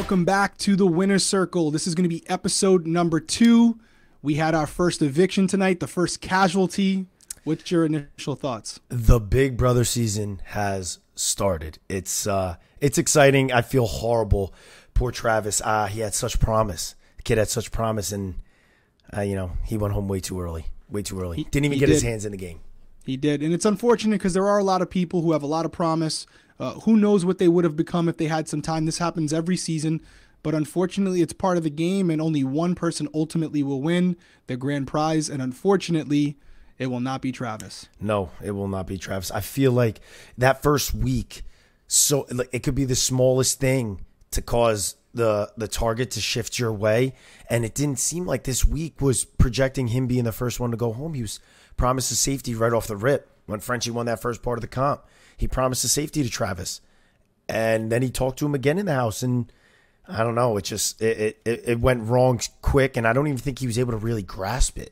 Welcome back to the Winner's Circle. This is going to be episode number 2. We had our first eviction tonight, the first casualty. What's your initial thoughts? The Big Brother season has started. It's exciting. I feel horrible. Poor Travis. He had such promise. The kid had such promise, and he went home way too early. Didn't even get his hands in the game. He did, and it's unfortunate because there are a lot of people who have a lot of promise. Who knows what they would have become if they had some time. This happens every season, but unfortunately it's part of the game, and only one person ultimately will win the grand prize, and unfortunately it will not be Travis. No, it will not be Travis. I feel like that first week, it could be the smallest thing to cause the target to shift your way, and it didn't seem like this week was projecting him being the first one to go home. He was promised his safety right off the rip when Frenchie won that first part of the comp. He promised the safety to Travis, and then he talked to him again in the house, and I don't know. It went wrong quick, and I don't even think he was able to really grasp it.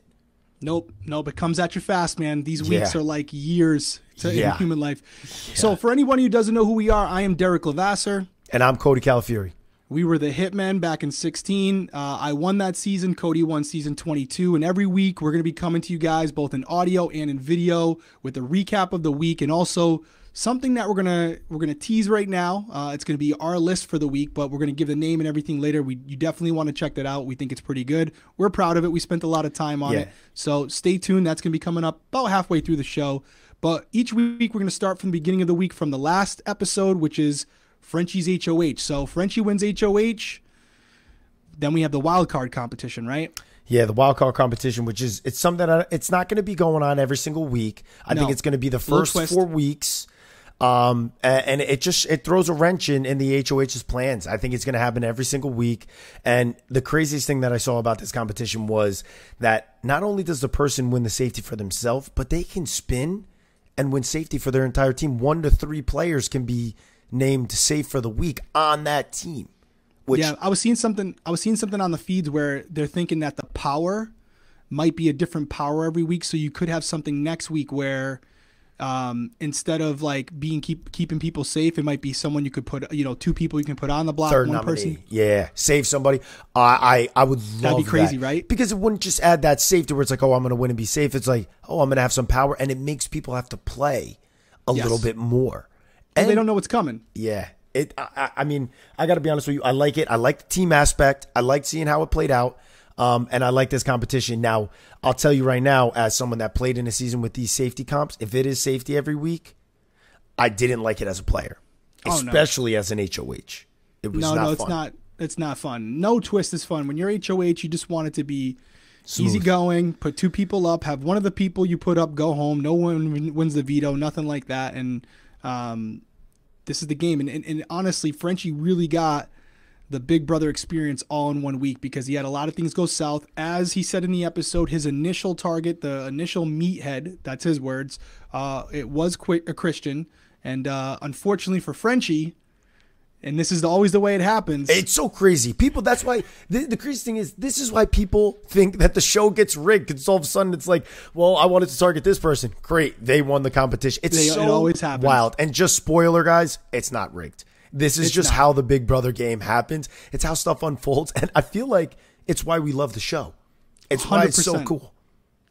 Nope. It comes at you fast, man. These weeks are like years in human life. Yeah. So for anyone who doesn't know who we are, I am Derek Levasseur. And I'm Cody Calafieri. We were the Hitmen back in 2016. I won that season. Cody won season 22. And every week we're going to be coming to you guys both in audio and in video with a recap of the week, and also something that we're gonna tease right now. It's gonna be our list for the week, but we're gonna give the name and everything later. You definitely want to check that out. We think it's pretty good. We're proud of it. We spent a lot of time on it, so stay tuned. That's gonna be coming up about halfway through the show. But each week we're gonna start from the beginning of the week, from the last episode, which is Frenchie's HOH. So Frenchie wins HOH. Then we have the wild card competition, right? Yeah, the wild card competition, which is it's something that it's not going to be going on every single week. I think it's going to be the first 4 weeks. And it throws a wrench in the HOH's plans. I think it's going to happen every single week. And the craziest thing that I saw about this competition was that not only does the person win the safety for themselves, but they can spin and win safety for their entire team. 1 to 3 players can be named safe for the week on that team. I was seeing something on the feeds where they're thinking that the power might be a different power every week. So you could have something next week where instead of like keeping people safe, it might be someone you could put, 2 people you can put on the block, third one nominee. person. Yeah, save somebody. I would love that'd be crazy, that. Right? Because it wouldn't just add that safety where it's like, oh, I'm going to win and be safe. It's like, oh, I'm going to have some power, and it makes people have to play a little bit more. And they don't know what's coming. Yeah. I mean, I got to be honest with you. I like it. I like the team aspect. I like seeing how it played out. And I like this competition. Now, I'll tell you right now, as someone that played in a season with these safety comps, if it is safety every week, I didn't like it as a player, especially as an HOH. It was not fun. It's not fun. No twist is fun. When you're HOH, you just want it to be easygoing. Put 2 people up. Have one of the people you put up go home. No one wins the veto. Nothing like that. And this is the game. And honestly, Frenchie really got the Big Brother experience all in 1 week because he had a lot of things go south. As he said in the episode, his initial target, the initial meathead, that's his words, it was a Christian. And unfortunately for Frenchie, and this is always the way it happens. It's so crazy. People, that's why, the crazy thing is, this is why people think that the show gets rigged. Because all of a sudden it's like, well, I wanted to target this person. Great, they won the competition. It always happens. Wild. And just spoiler, guys, it's not rigged. This is just how the Big Brother game happens. It's how stuff unfolds. And I feel like it's why we love the show. It's 100%. Why it's so cool.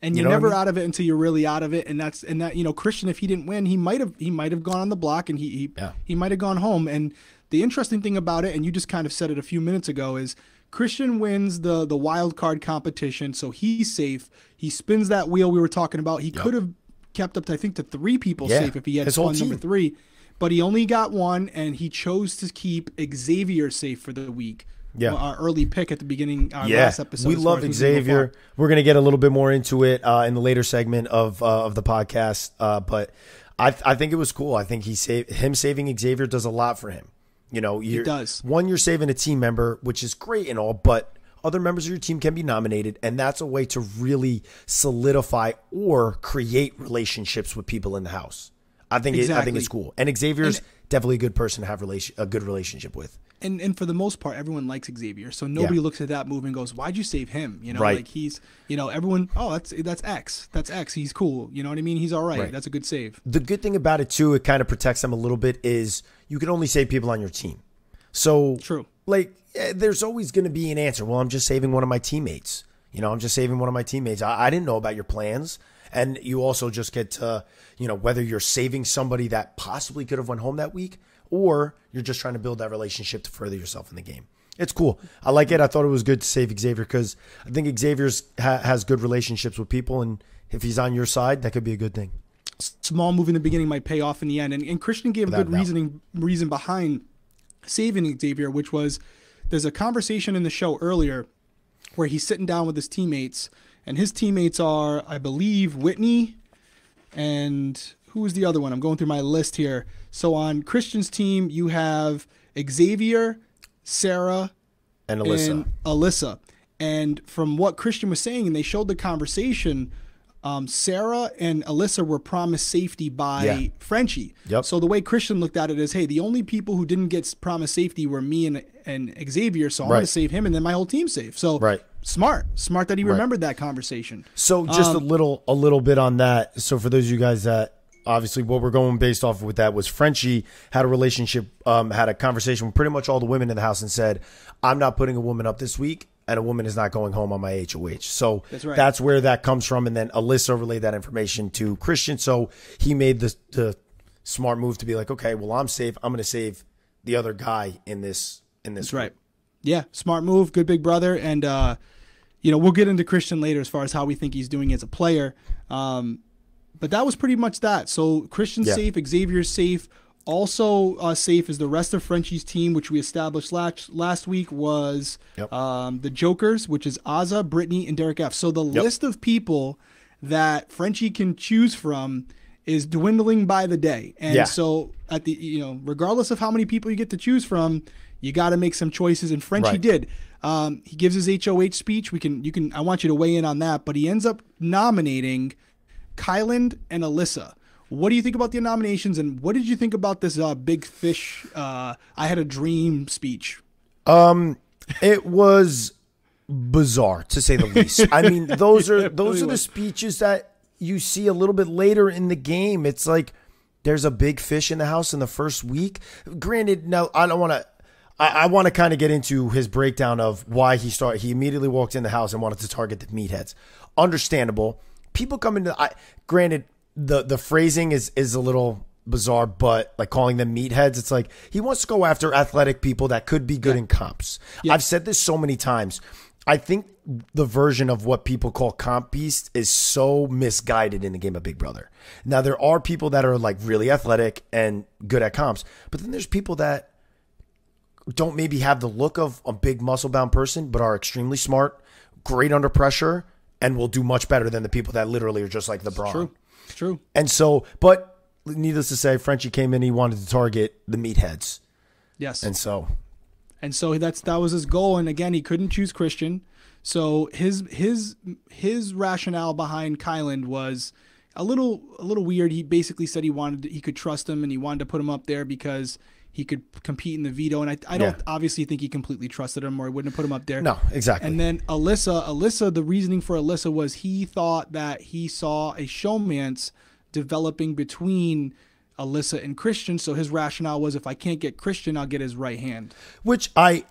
And you're never out of it until you're really out of it. And that Christian, if he didn't win, he might have gone on the block, and he might have gone home. And the interesting thing about it, and you just kind of said it a few minutes ago, is Christian wins the wild card competition, so he's safe. He spins that wheel we were talking about. He could have kept up to, I think, to 3 people safe if he had spun number 3. But he only got 1, and he chose to keep Xavier safe for the week. Yeah. Our early pick at the beginning, last episode. We love Xavier. We're going to get a little bit more into it in the later segment of the podcast. But I think it was cool. I think him saving Xavier does a lot for him. It does. One, you're saving a team member, which is great and all, but other members of your team can be nominated, and that's a way to really solidify or create relationships with people in the house. I think it's cool. And Xavier's definitely a good person to have a good relationship with. And for the most part, everyone likes Xavier. So nobody looks at that move and goes, why'd you save him? Right. Like he's, everyone, that's X. That's X. He's cool. You know what I mean? He's all right. That's a good save. The good thing about it, too, it kind of protects them a little bit, is you can only save people on your team. So, true. Like, there's always going to be an answer. Well, I'm just saving one of my teammates. I'm just saving one of my teammates. I didn't know about your plans. And you also just get to, whether you're saving somebody that possibly could have went home that week, or you're just trying to build that relationship to further yourself in the game. It's cool. I like it. I thought it was good to save Xavier because I think Xavier's has good relationships with people. And if he's on your side, that could be a good thing. Small move in the beginning might pay off in the end. And Christian gave a good reason behind saving Xavier, which was there's a conversation in the show earlier where he's sitting down with his teammates, and his teammates are, I believe, Whitney and who was the other one? I'm going through my list here. So on Christian's team, you have Xavier, Sarah, and Alyssa. And from what Christian was saying, and they showed the conversation, Sarah and Alyssa were promised safety by Frenchie. Yep. So the way Christian looked at it is, hey, the only people who didn't get promised safety were me and Xavier, so I'm going to save him, and then my whole team's safe. So smart that he remembered that conversation. So just a little bit on that. So for those of you guys that obviously what we're going based off with that was Frenchie had a relationship, had a conversation with pretty much all the women in the house and said, I'm not putting a woman up this week, and a woman is not going home on my HOH. So that's where that comes from. And then Alyssa relayed that information to Christian. So he made the smart move to be like, okay, well, I'm safe. I'm going to save the other guy in this. That's right. Yeah. Smart move. Good big brother. And, we'll get into Christian later as far as how we think he's doing as a player. But that was pretty much that. So Christian's safe. Xavier's safe. Also safe is the rest of Frenchie's team, which we established last week was the Jokers, which is Azza, Brittany, and Derek F. So the list of people that Frenchie can choose from is dwindling by the day. And so at the regardless of how many people you get to choose from, you got to make some choices. And Frenchie did. He gives his HOH speech. I want you to weigh in on that. But he ends up nominating Kyland and Alyssa. What do you think about the nominations, and what did you think about this big fish, I had a dream speech? It was bizarre, to say the least. I mean, those are the speeches that you see a little bit later in the game. It's like there's a big fish in the house in the first week. Granted, now I don't want to. I want to kind of get into his breakdown of why he immediately walked in the house and wanted to target the meatheads. Understandable. People come into granted. The phrasing is a little bizarre, but like calling them meatheads, it's like he wants to go after athletic people that could be good in comps. I've said this so many times. I think the version of what people call comp beast is so misguided in the game of Big Brother. Now, there are people that are like really athletic and good at comps, but then there's people that don't maybe have the look of a big muscle-bound person, but are extremely smart, great under pressure, and will do much better than the people that literally are just like LeBron. It's true. And so, but needless to say, Frenchie came in, he wanted to target the meatheads. Yes. And so that was his goal. And again, he couldn't choose Christian. So his rationale behind Kyland was a little weird. He basically said he could trust him and he wanted to put him up there because he could compete in the veto. And I don't obviously think he completely trusted him or he wouldn't have put him up there. No, exactly. And then Alyssa, the reasoning for Alyssa was he thought that he saw a showmance developing between Alyssa and Christian. So his rationale was, if I can't get Christian, I'll get his right hand. Which I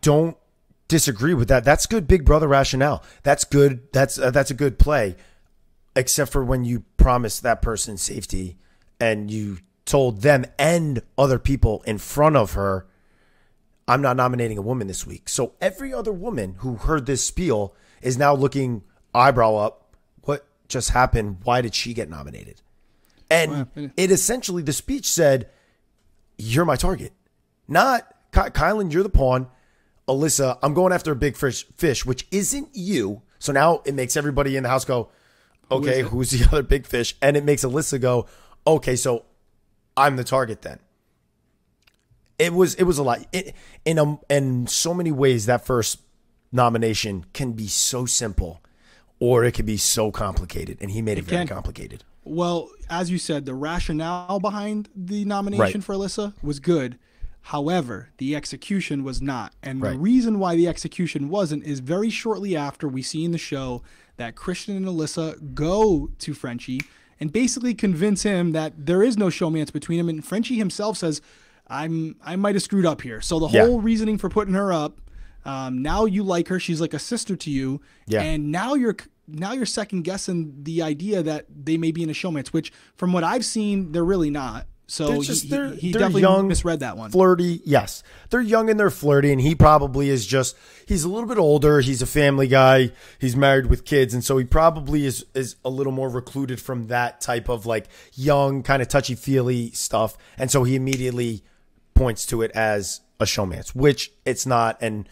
don't disagree with that. That's good Big Brother rationale. That's good. That's a good play, except for when you promise that person safety and you told them and other people in front of her, I'm not nominating a woman this week. So every other woman who heard this spiel is now looking eyebrow up. What just happened? Why did she get nominated? And it essentially, the speech said, you're my target. Not, Kylan, you're the pawn. Alyssa, I'm going after a big fish, which isn't you. So now it makes everybody in the house go, okay, who's the other big fish? And it makes Alyssa go, okay, so I'm the target then. It was a lot. In so many ways, that first nomination can be so simple or it can be so complicated. And he made it very complicated. Well, as you said, the rationale behind the nomination for Alyssa was good. However, the execution was not. And the reason why the execution wasn't is very shortly after we see in the show that Christian and Alyssa go to Frenchie and basically convince him that there is no showmance between them. And Frenchie himself says, I might have screwed up here. So the Yeah. whole reasoning for putting her up, now you like her. She's like a sister to you. Yeah. And now you're second guessing the idea that they may be in a showmance, which from what I've seen, they're really not. So they're he definitely young, misread that one. Flirty, yes. They're young and they're flirty, and he probably is just, he's a little bit older. He's a family guy. He's married with kids, and so he probably is a little more recluded from that type of like young, kind of touchy-feely stuff. And so he immediately points to it as a showmance, which it's not. And,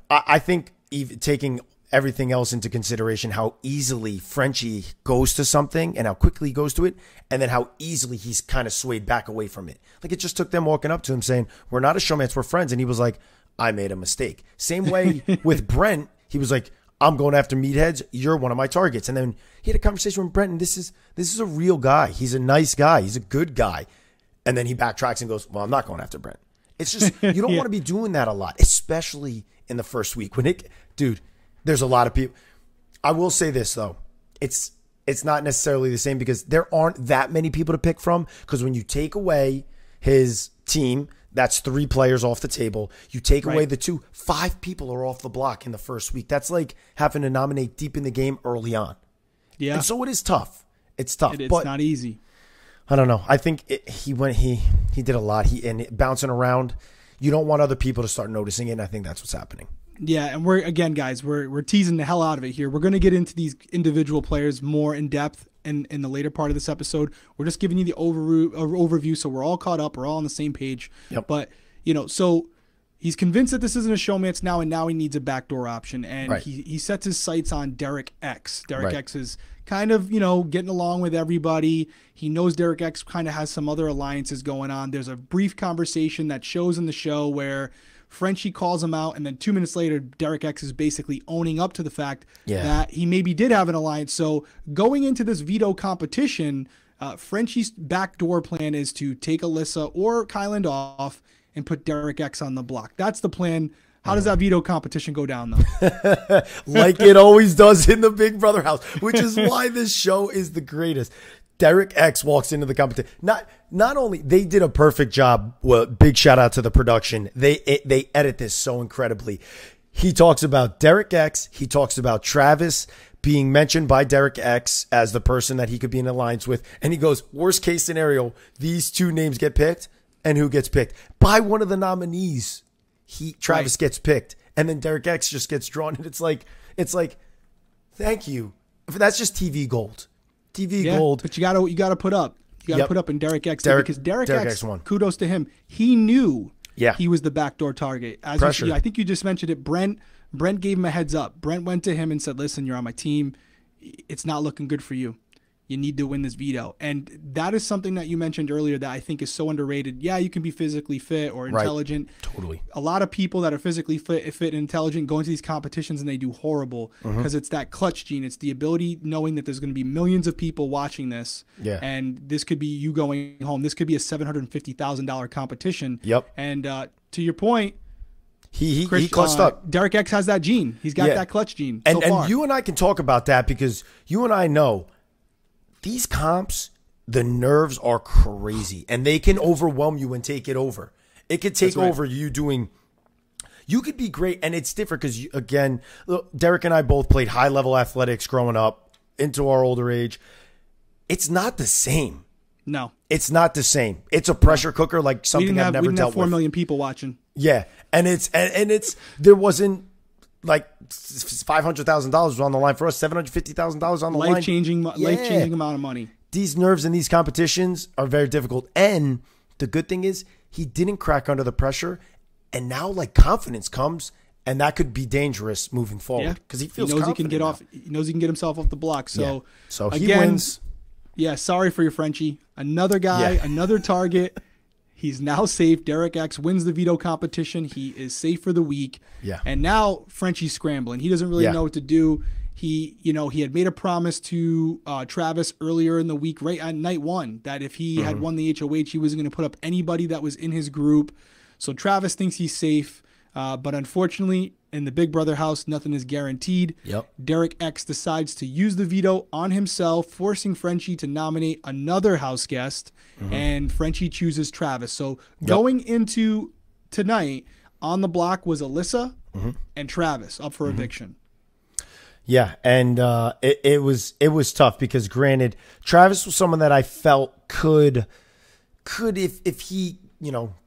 I think even taking everything else into consideration, how easily Frenchie goes to something and how quickly he goes to it, and then how easily he's kind of swayed back away from it. Like, it just took them walking up to him saying, we're not a showmance, we're friends. And he was like, I made a mistake. Same way with Brent. He was like, I'm going after meatheads. You're one of my targets. And then he had a conversation with Brent, and this is a real guy. He's a nice guy. He's a good guy. And then he backtracks and goes, well, I'm not going after Brent. It's just, you don't want to be doing that a lot, especially in the first week. Dude, there's a lot of people. I will say this, though. It's not necessarily the same because there aren't that many people to pick from. Because when you take away his team, that's 3 players off the table. You take away the 2, 5 people are off the block in the first week. That's like having to nominate deep in the game early on. Yeah. And so it is tough. It's tough. It's not easy. I don't know. I think he did a lot. And bouncing around, you don't want other people to start noticing it. And I think that's what's happening. Yeah, and we're teasing the hell out of it here. We're going to get into these individual players more in depth in the later part of this episode. We're just giving you the overview, so we're all caught up. We're all on the same page. Yep. But so he's convinced that this isn't a showmance now, and now he needs a backdoor option, and he sets his sights on Derek X. Derek X is kind of getting along with everybody. He knows Derek X kind of has some other alliances going on. There's a brief conversation that shows in the show where Frenchie calls him out, and then 2 minutes later, Derek X is basically owning up to the fact that he maybe did have an alliance. So going into this veto competition, Frenchie's backdoor plan is to take Alyssa or Kyland off and put Derek X on the block. That's the plan. How does that veto competition go down, though? Like it always does in the Big Brother house, which is why this show is the greatest. Derek X walks into the competition. Not only they did a perfect job. Well, big shout out to the production. They edit this so incredibly. He talks about Derek X. He talks about Travis being mentioned by Derek X as the person that he could be in alliance with, and he goes, worst case scenario, these 2 names get picked, and who gets picked by one of the nominees? Travis gets picked, and then Derek X just gets drawn, and it's like, thank you. That's just TV gold. TV gold. But you gotta put up. You gotta put up in Derek X because Derek X won. Kudos to him. He knew he was the backdoor target. Pressure. I think you just mentioned it. Brent gave him a heads up. Brent went to him and said, listen, you're on my team. It's not looking good for you. You need to win this veto. And that is something that you mentioned earlier that I think is so underrated. Yeah, you can be physically fit or intelligent. Totally. A lot of people that are physically fit and intelligent go into these competitions and they do horrible because it's that clutch gene. It's the ability knowing that there's going to be millions of people watching this. Yeah. And this could be you going home. This could be a $750,000 competition. Yep. And to your point, he clutched up. Derek X has that gene. He's got that clutch gene. And you and I can talk about that because you and I know these comps, the nerves are crazy, and they can overwhelm you and take it over. It could take over you doing. You could be great, and it's different because, again, look, Derek and I both played high-level athletics growing up into our older age. It's not the same. No. It's not the same. It's a pressure cooker like something I've never dealt with. We didn't have 4 million people watching. Yeah, and it's there wasn't like $500,000 was on the line for us, $750,000 on the line. Life-changing amount of money. These nerves in these competitions are very difficult. And the good thing is he didn't crack under the pressure, and now like confidence comes, and that could be dangerous moving forward because he feels knows he can get now. off. He knows he can get himself off the block. So he wins. Yeah, sorry for your Frenchie. Another guy, another target. He's now safe. Derek X wins the veto competition. He is safe for the week. Yeah. And now Frenchie's scrambling. He doesn't really know what to do. He had made a promise to Travis earlier in the week, right on night 1, that if he had won the HOH, he wasn't going to put up anybody that was in his group. So Travis thinks he's safe. But unfortunately, in the Big Brother house, nothing is guaranteed. Yep. Derek X decides to use the veto on himself, forcing Frenchie to nominate another house guest, and Frenchie chooses Travis. So going into tonight, on the block was Alyssa and Travis up for eviction. Yeah, and it was tough because, granted, Travis was someone that I felt could if he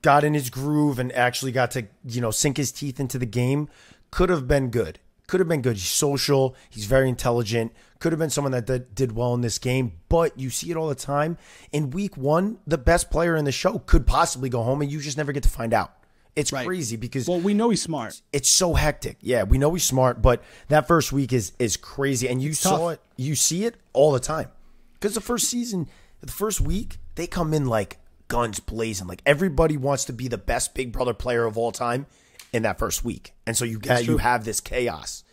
got in his groove and actually got to sink his teeth into the game, could have been good. Could have been good. He's social. He's very intelligent. Could have been someone that did well in this game. But you see it all the time. In week 1, the best player in the show could possibly go home, and you just never get to find out. It's crazy because... Well, we know he's smart. It's so hectic. Yeah, we know he's smart, but that first week is crazy. And you saw it. You see it all the time. Because the first week, they come in like guns blazing. Like everybody wants to be the best Big Brother player of all time in that first week. And so you have this chaos.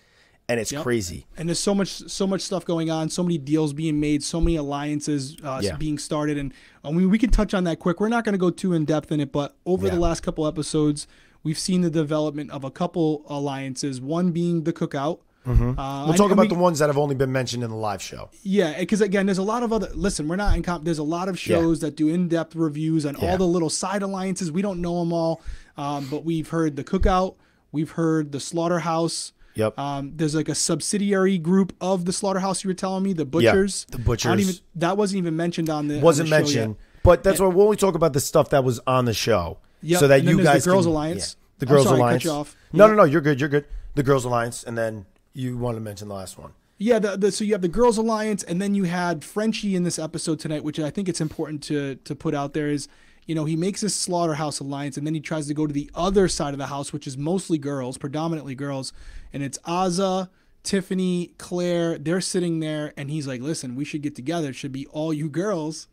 And it's crazy. And there's so much stuff going on, so many deals being made, so many alliances being started. And I mean, we can touch on that quick. We're not going to go too in depth in it, but over the last couple episodes, we've seen the development of a couple alliances, one being the Cookout. We'll talk about the ones that have only been mentioned in the live show. Yeah, because again, there's a lot of other... Listen, we're not in there's a lot of shows that do in-depth reviews on all the little side alliances. We don't know them all, but we've heard the Cookout. We've heard the Slaughterhouse. Yep. There's like a subsidiary group of the Slaughterhouse you were telling me, the Butchers. Yeah, the Butchers. That wasn't even mentioned on the Wasn't on the mentioned, but that's why we'll only talk about the stuff that was on the show. Yep. So that and then you guys the Girls can, Alliance. Yeah. The Girls I'm sorry, Alliance. Cut you off. No, you're good. You're good. The Girls Alliance, and then you want to mention the last one. Yeah, so you have the Girls Alliance, and then you had Frenchie in this episode tonight, which I think it's important to put out there is, he makes this Slaughterhouse Alliance, and then he tries to go to the other side of the house, which is mostly girls, predominantly girls, and it's Azah, Tiffany, Claire. They're sitting there, and he's like, listen, we should get together. It should be all you girls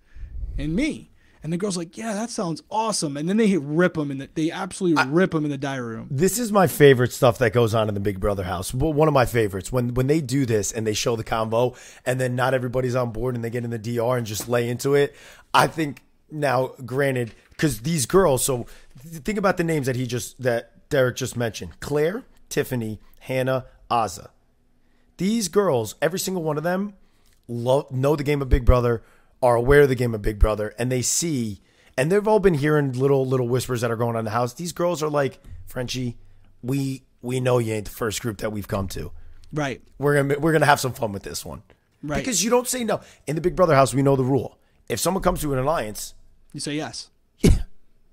and me. And the girl's like, yeah, that sounds awesome. And then they rip him, they absolutely rip him in the diary room. This is my favorite stuff that goes on in the Big Brother house. One of my favorites. When they do this and they show the combo, and then not everybody's on board and they get in the DR and just lay into it. I think now, granted, because these girls, so think about the names that Derek just mentioned. Claire, Tiffany, Hannah, Azah. These girls, every single one of them, know the game of Big Brother, are aware of the game of Big Brother, and they see, and they've all been hearing little whispers that are going on in the house. These girls are like, Frenchie, we know you ain't the first group that we've come to. Right. We're gonna have some fun with this one. Right. Because you don't say no. In the Big Brother house, we know the rule. If someone comes to an alliance, you say yes. Yeah.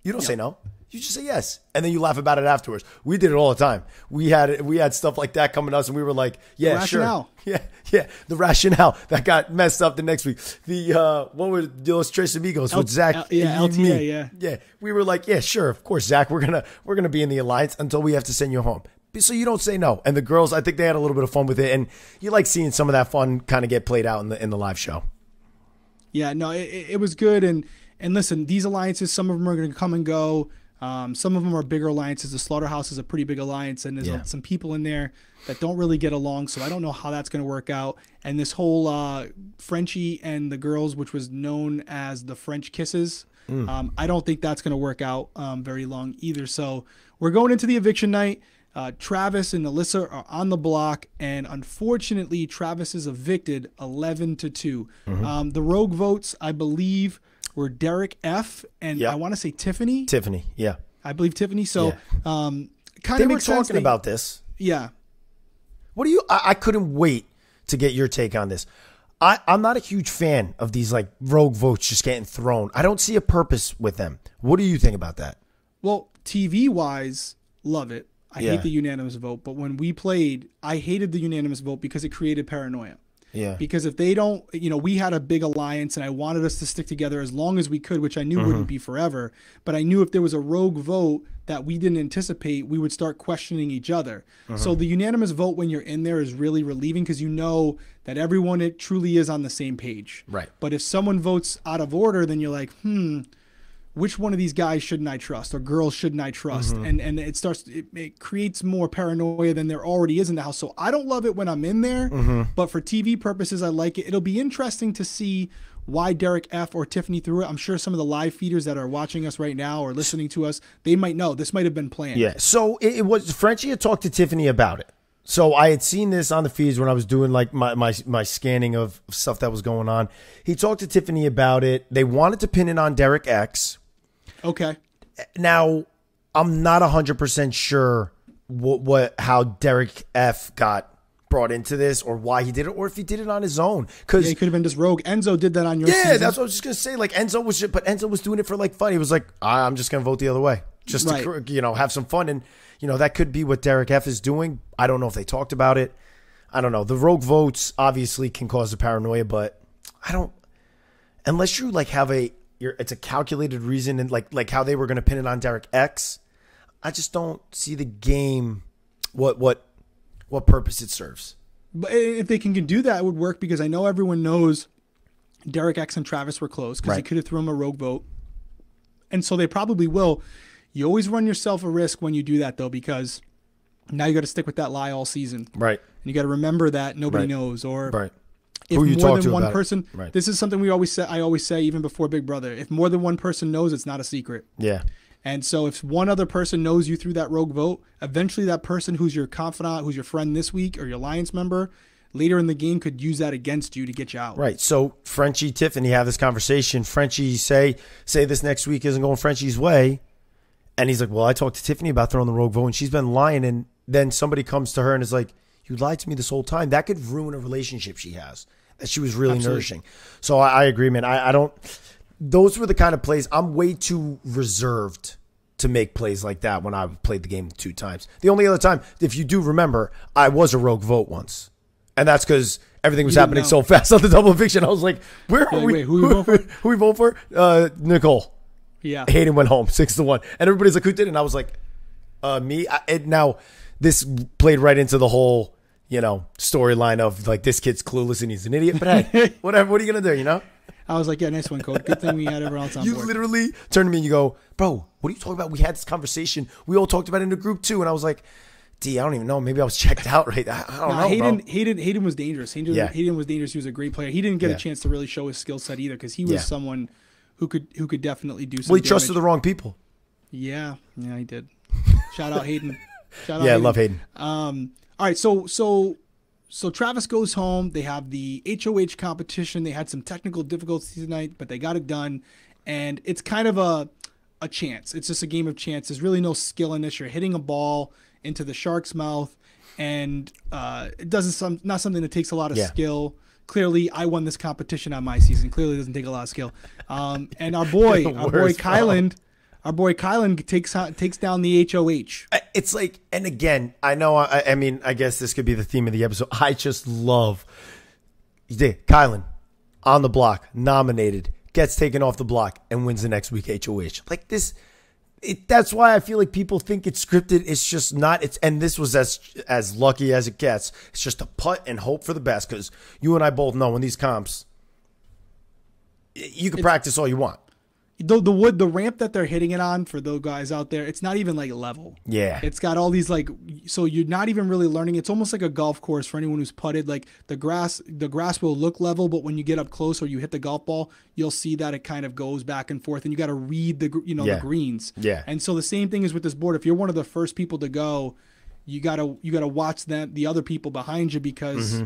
You don't say no. You just say yes, and then you laugh about it afterwards. We did it all the time. We had stuff like that coming to us, and we were like, "Yeah, sure, yeah." The rationale that got messed up the next week. The what were those Tres Amigos with Zach? LTA, yeah. We were like, "Yeah, sure, of course, Zach. We're gonna be in the alliance until we have to send you home." So you don't say no. And the girls, I think they had a little bit of fun with it, and you like seeing some of that fun kind of get played out in the live show. Yeah, no, it was good, and listen, these alliances, some of them are going to come and go. Some of them are bigger alliances. The Slaughterhouse is a pretty big alliance, and there's some people in there that don't really get along, so I don't know how that's going to work out. And this whole Frenchie and the girls, which was known as the French Kisses, I don't think that's going to work out very long either. So we're going into the eviction night. Travis and Alyssa are on the block, and unfortunately, Travis is evicted 11-2. The rogue votes, I believe, were Derek F. and I want to say Tiffany. Tiffany, yeah. I believe Tiffany. So kind they of were talking about this. Yeah. What do you... I couldn't wait to get your take on this. I'm not a huge fan of these like rogue votes just getting thrown. I don't see a purpose with them. What do you think about that? Well, TV-wise, love it. I hate the unanimous vote. But when we played, I hated the unanimous vote because it created paranoia. Yeah. Because if they don't, we had a big alliance and I wanted us to stick together as long as we could, which I knew wouldn't be forever. But I knew if there was a rogue vote that we didn't anticipate, we would start questioning each other. So the unanimous vote when you're in there is really relieving because you know that everyone truly is on the same page. Right. But if someone votes out of order, then you're like, which one of these guys shouldn't I trust or girls shouldn't I trust? And it creates more paranoia than there already is in the house. So I don't love it when I'm in there, but for TV purposes, I like it. It'll be interesting to see why Derek F or Tiffany threw it. I'm sure some of the live feeders that are watching us right now or listening to us, they might know this might have been planned. Yeah. So it was Frenchie had talked to Tiffany about it. So I had seen this on the feeds when I was doing like my scanning of stuff that was going on. He talked to Tiffany about it. They wanted to pin it on Derek X. Okay. Now, I'm not 100% sure how Derek F got brought into this or why he did it or if he did it on his own. Because he could have been just rogue. Enzo did that on your season. That's what I was just going to say. Like Enzo was doing it for like fun. He was like, I'm just going to vote the other way just to, have some fun. And, that could be what Derek F is doing. I don't know if they talked about it. I don't know. The rogue votes obviously can cause the paranoia, but unless you like have it's a calculated reason and like how they were going to pin it on Derek X. I just don't see the game, what purpose it serves. But if they can do that, it would work because I know everyone knows Derek X and Travis were close because he could have thrown him a rogue vote. And so they probably will. You always run yourself a risk when you do that, though, because now you got to stick with that lie all season. Right. And you got to remember that nobody knows. Or if Who you more talk than to one about person, this is something I always say even before Big Brother. If more than one person knows, it's not a secret. Yeah. And so if one other person knows you threw that rogue vote, eventually that person who's your confidant, who's your friend this week or your alliance member, later in the game could use that against you to get you out. Right. So Frenchie, Tiffany have this conversation. Frenchie say this next week isn't going Frenchie's way. And he's like, well, I talked to Tiffany about throwing the rogue vote and she's been lying. And then somebody comes to her and is like, you lied to me this whole time. That could ruin a relationship she has that she was really nourishing. So I agree, man. I don't. Those were the kind of plays. I'm way too reserved to make plays like that when I played the game 2 times. The only other time, if you do remember, I was a rogue vote once. And that's because everything was happening so fast on the double eviction. I was like, where are we? Wait, who we vote for? Nicole. Yeah. Hayden went home 6-1. And everybody's like, who did it? And I was like, me. Now, this played right into the whole, storyline of like, this kid's clueless and he's an idiot. But hey, whatever. What are you going to do, I was like, yeah, nice one, Code. Good thing we had everyone else on board. You literally turned to me and you go, bro, what are you talking about? We had this conversation. We all talked about it in the group too. And I was like, I don't even know. Maybe I was checked out right. I don't know, bro. Hayden was dangerous. Hayden was dangerous. He was a great player. He didn't get a chance to really show his skill set either because he was someone who could definitely do something. Well, he trusted the wrong people. Yeah, he did. Shout out Hayden. I love Hayden. All right, so Travis goes home. They have the HOH competition. They had some technical difficulties tonight, but they got it done. And it's kind of a chance. It's just a game of chance. There's really no skill in this. You're hitting a ball into the shark's mouth, and it doesn't not something that takes a lot of skill. Clearly, I won this competition on my season. Clearly, it doesn't take a lot of skill. And our boy Kylan takes down the HOH. It's like, and again, I know. I mean, I guess this could be the theme of the episode. I just love Kylan on the block, nominated, gets taken off the block, and wins the next week HOH. Like this. That's why I feel like people think it's scripted. It's just not. And this was as lucky as it gets. It's just a putt and hope for the best because you and I both know in these comps, you can practice all you want. The ramp that they're hitting it on for those guys out there, it's not even like level. Yeah. It's got all these so you're not even really learning. It's almost like a golf course for anyone who's putted. Like the grass will look level, but when you get up close or you hit the golf ball, you'll see that it kind of goes back and forth and you got to read the greens. Yeah. And so the same thing is with this board. If you're one of the first people to go, you got to watch the other people behind you because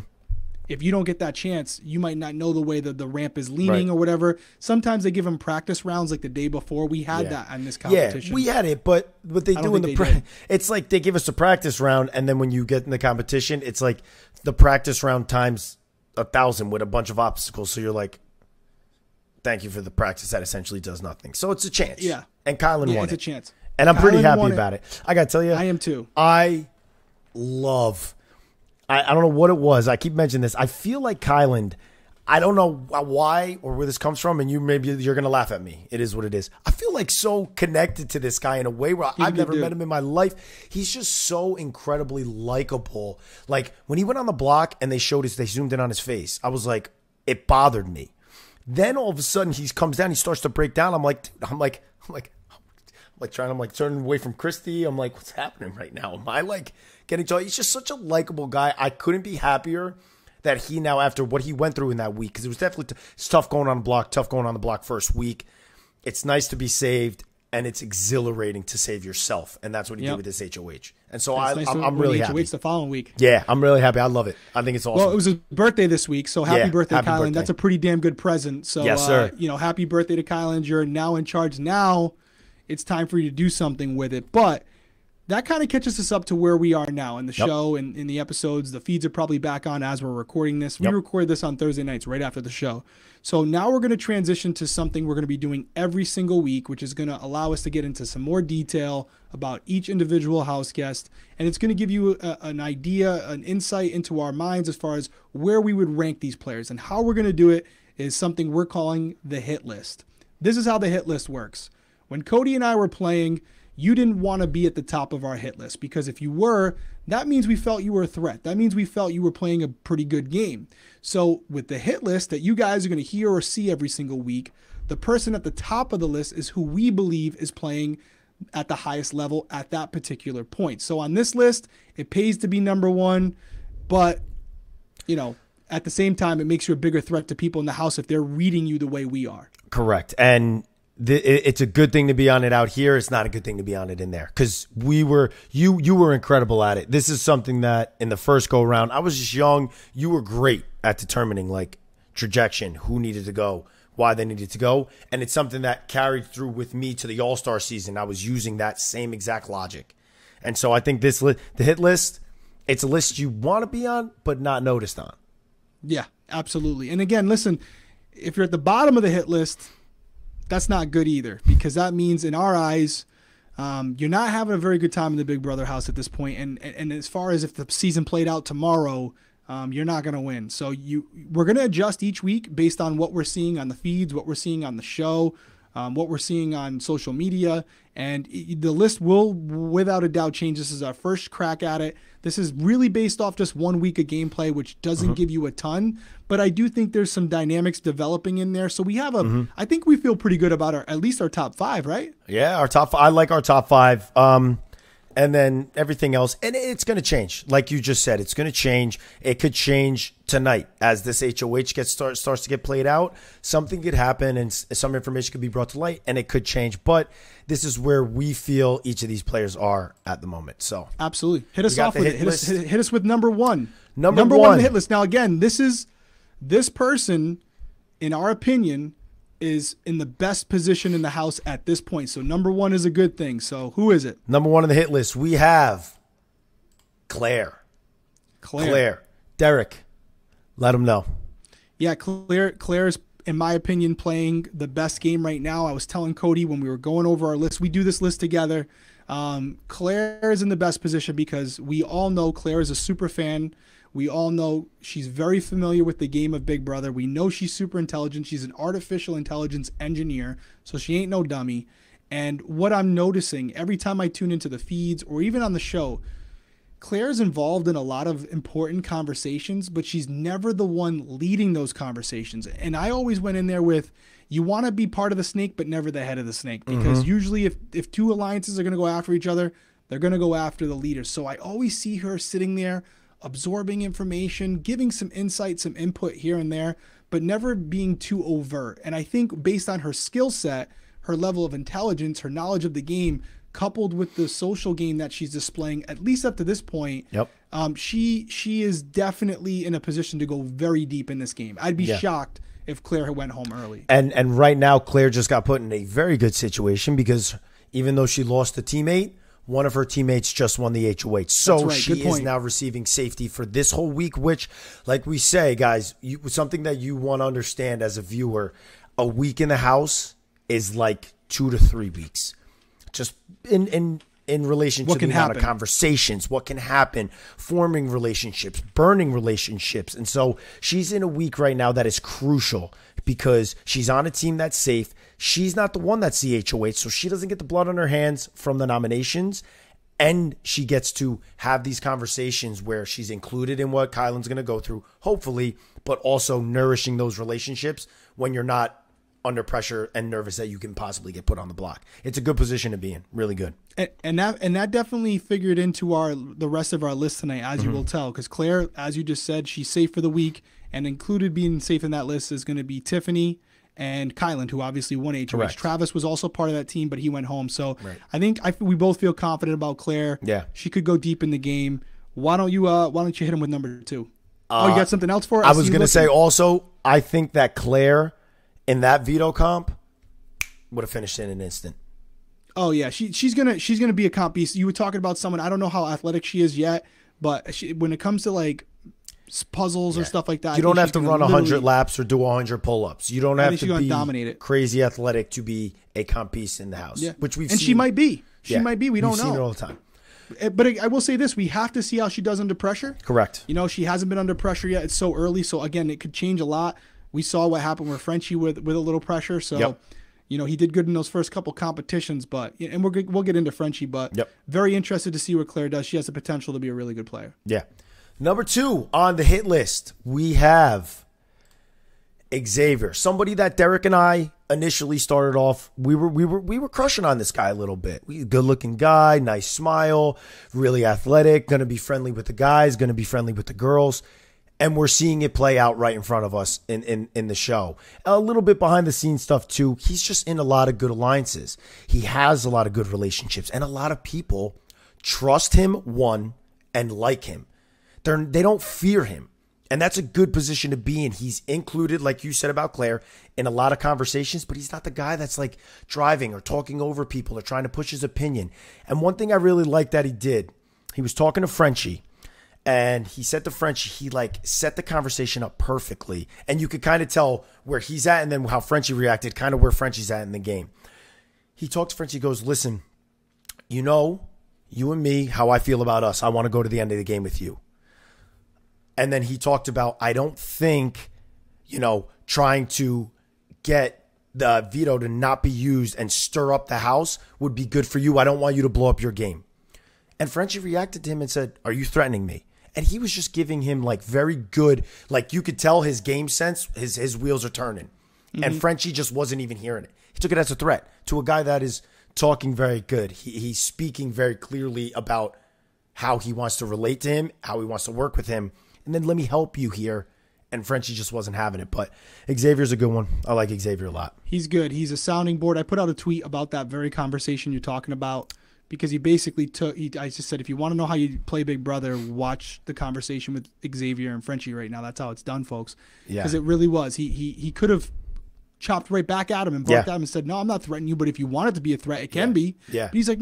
if you don't get that chance, you might not know the way that the ramp is leaning or whatever. Sometimes they give them practice rounds like the day before. We had that on this competition. Yeah, we had it, but what they do in it's like they give us a practice round, and then when you get in the competition, it's like the practice round times 1,000 with a bunch of obstacles. So you're like, thank you for the practice. That essentially does nothing. So it's a chance. Yeah. And Kylan won it. It's a chance. And I'm pretty happy about it. I got to tell you. I am too. I don't know what it was. I keep mentioning this. I feel like Kylan, I don't know why or where this comes from, and you're going to laugh at me. It is what it is. I feel like so connected to this guy in a way where I've never met him in my life. He's just so incredibly likable. Like when he went on the block and they zoomed in on his face, I was like, it bothered me. Then all of a sudden he comes down, he starts to break down. I'm like, I'm like turning away from Christy. I'm like, what's happening right now? Am I like getting to? He's just such a likable guy. I couldn't be happier that he now, after what he went through in that week, because it was definitely it's tough going on the block first week. It's nice to be saved, and it's exhilarating to save yourself, and that's what he did with this HOH. And so I'm really happy. HOH the following week. Yeah, I'm really happy. I love it. I think it's awesome. Well, it was his birthday this week, so happy birthday, happy Kylan. birthday. That's a pretty damn good present. So, yes, sir. Happy birthday to Kylan. You're now in charge. Now it's time for you to do something with it. But that kind of catches us up to where we are now in the show and in the episodes. The feeds are probably back on as we're recording this. We record this on Thursday nights right after the show. So now we're going to transition to something we're going to be doing every single week, which is going to allow us to get into some more detail about each individual house guest. And it's going to give you an idea, an insight into our minds as far as where we would rank these players. And how we're going to do it is something we're calling the hit list. This is how the hit list works. When Cody and I were playing, you didn't want to be at the top of our hit list, because if you were, that means we felt you were a threat. That means we felt you were playing a pretty good game. So with the hit list that you guys are going to hear or see every single week, the person at the top of the list is who we believe is playing at the highest level at that particular point. So on this list, it pays to be number one, but at the same time, it makes you a bigger threat to people in the house if they're reading you the way we are. Correct. And it's a good thing to be on it out here. It's not a good thing to be on it in there, because you were incredible at it. This is something that in the first go around, I was just young. You were great at determining like trajectory, who needed to go, why they needed to go. And it's something that carried through with me to the All-Star season. I was using that same exact logic. And so I think the hit list, it's a list you want to be on, but not noticed on. Yeah, absolutely. And again, listen, if you're at the bottom of the hit list, that's not good either, because that means in our eyes, you're not having a very good time in the Big Brother house at this point. And as far as if the season played out tomorrow, you're not going to win. So we're going to adjust each week based on what we're seeing on the feeds, what we're seeing on the show, what we're seeing on social media. And the list will, without a doubt, change. This is our first crack at it. This is really based off just 1 week of gameplay, which doesn't give you a ton. But I do think there's some dynamics developing in there. So we have I think we feel pretty good about at least our top 5, right? Yeah, our top 5. I like our top 5. And then everything else. And it's going to change. Like you just said, it's going to change. It could change tonight as this HOH starts to get played out. Something could happen and some information could be brought to light, and it could change. But this is where we feel each of these players are at the moment. So absolutely. Hit us off with it. Hit us with number one. Number one on the hit list. Now, again, this person, in our opinion, is in the best position in the house at this point. So number one is a good thing. So who is it? Number one on the hit list, we have Claire. Derek, let him know. Yeah, Claire's, in my opinion, playing the best game right now. I was telling Cody when we were going over our list, we do this list together. Claire is in the best position because we all know Claire is a super fan. We all know she's very familiar with the game of Big Brother. We know she's super intelligent. She's an artificial intelligence engineer, so she ain't no dummy. And what I'm noticing every time I tune into the feeds or even on the show, Claire's involved in a lot of important conversations, but she's never the one leading those conversations. And I always went in there with, you want to be part of the snake, but never the head of the snake. Because usually if two alliances are going to go after each other, they're going to go after the leader. So I always see her sitting there, absorbing information, giving some insight, some input here and there, but never being too overt. And I think based on her skill set, her level of intelligence, her knowledge of the game, coupled with the social game that she's displaying, at least up to this point, she is definitely in a position to go very deep in this game. I'd be shocked if Claire went home early. And right now, Claire just got put in a very good situation because even though she lost a teammate, one of her teammates just won the HOH. So she is now receiving safety for this whole week, which, like we say, guys, something that you want to understand as a viewer, a week in the house is like 2 to 3 weeks. Just in relation to the amount of conversations, what can happen, forming relationships, burning relationships. And so she's in a week right now that is crucial because she's on a team that's safe. She's not the one that's the HOH, so she doesn't get the blood on her hands from the nominations. And she gets to have these conversations where she's included in what Kylan's going to go through, hopefully, but also nourishing those relationships when you're not under pressure and nervous that you can possibly get put on the block. It's a good position to be in. Really good. And that definitely figured into the rest of our list tonight, as you will tell, because Claire, as you just said, she's safe for the week, and included being safe in that list is going to be Tiffany and Kylan, who obviously won HOH. Correct. Travis was also part of that team, but he went home. So I think we both feel confident about Claire. Yeah, she could go deep in the game. Why don't you hit him with number 2? You got something else for us? I was going to say also, I think that Claire in that veto comp would have finished in an instant. Oh yeah, she's gonna be a comp piece. You were talking about someone, I don't know how athletic she is yet, but when it comes to like puzzles or stuff like that, you don't have to run 100 laps or do 100 pull-ups. You don't have to be dominate it. Crazy athletic to be a comp piece in the house. Yeah. Which we've seen. And she might be. She might be. We don't know. We've seen it all the time. But I will say this: we have to see how she does under pressure. Correct. You know, she hasn't been under pressure yet. It's so early. So again, it could change a lot. We saw what happened with Frenchie with a little pressure. So. You know, he did good in those first couple competitions, and we'll get into Frenchie, but very interested to see what Claire does. She has the potential to be a really good player. Yeah. Number 2 on the hit list, we have Xavier, somebody that Derek and I initially started off. We were crushing on this guy a little bit. Good looking guy, nice smile, really athletic, going to be friendly with the guys, going to be friendly with the girls. And we're seeing it play out right in front of us in the show. A little bit behind the scenes stuff too. He's just in a lot of good alliances. He has a lot of good relationships, and a lot of people trust him, and like him. They don't fear him. And that's a good position to be in. He's included, like you said about Claire, in a lot of conversations, but he's not the guy that's like driving or talking over people or trying to push his opinion. And one thing I really liked that he did, he was talking to Frenchie. And he said to Frenchie, he like set the conversation up perfectly. And you could kind of tell where he's at and then how Frenchie reacted, kind of where Frenchie's at in the game. He talked to Frenchie, goes, listen, you know, you and me, how I feel about us. I want to go to the end of the game with you. And then he talked about, I don't think, you know, trying to get the veto to not be used and stir up the house would be good for you. I don't want you to blow up your game. And Frenchie reacted to him and said, are you threatening me? And he was just giving him like very good, like you could tell his game sense, his wheels are turning. Mm-hmm. And Frenchie just wasn't even hearing it. He took it as a threat to a guy that is talking very good. He's speaking very clearly about how he wants to relate to him, how he wants to work with him. And then let me help you here. And Frenchie just wasn't having it. But Xavier's a good one. I like Xavier a lot. He's good. He's a sounding board. I put out a tweet about that very conversation you're talking about. Because he basically I just said, if you want to know how you play Big Brother, watch the conversation with Xavier and Frenchie right now. That's how it's done, folks. Yeah. Because it really was. He could have chopped right back at him and barked at him and said, no, I'm not threatening you, but if you want it to be a threat, it can be. Yeah. But he's like,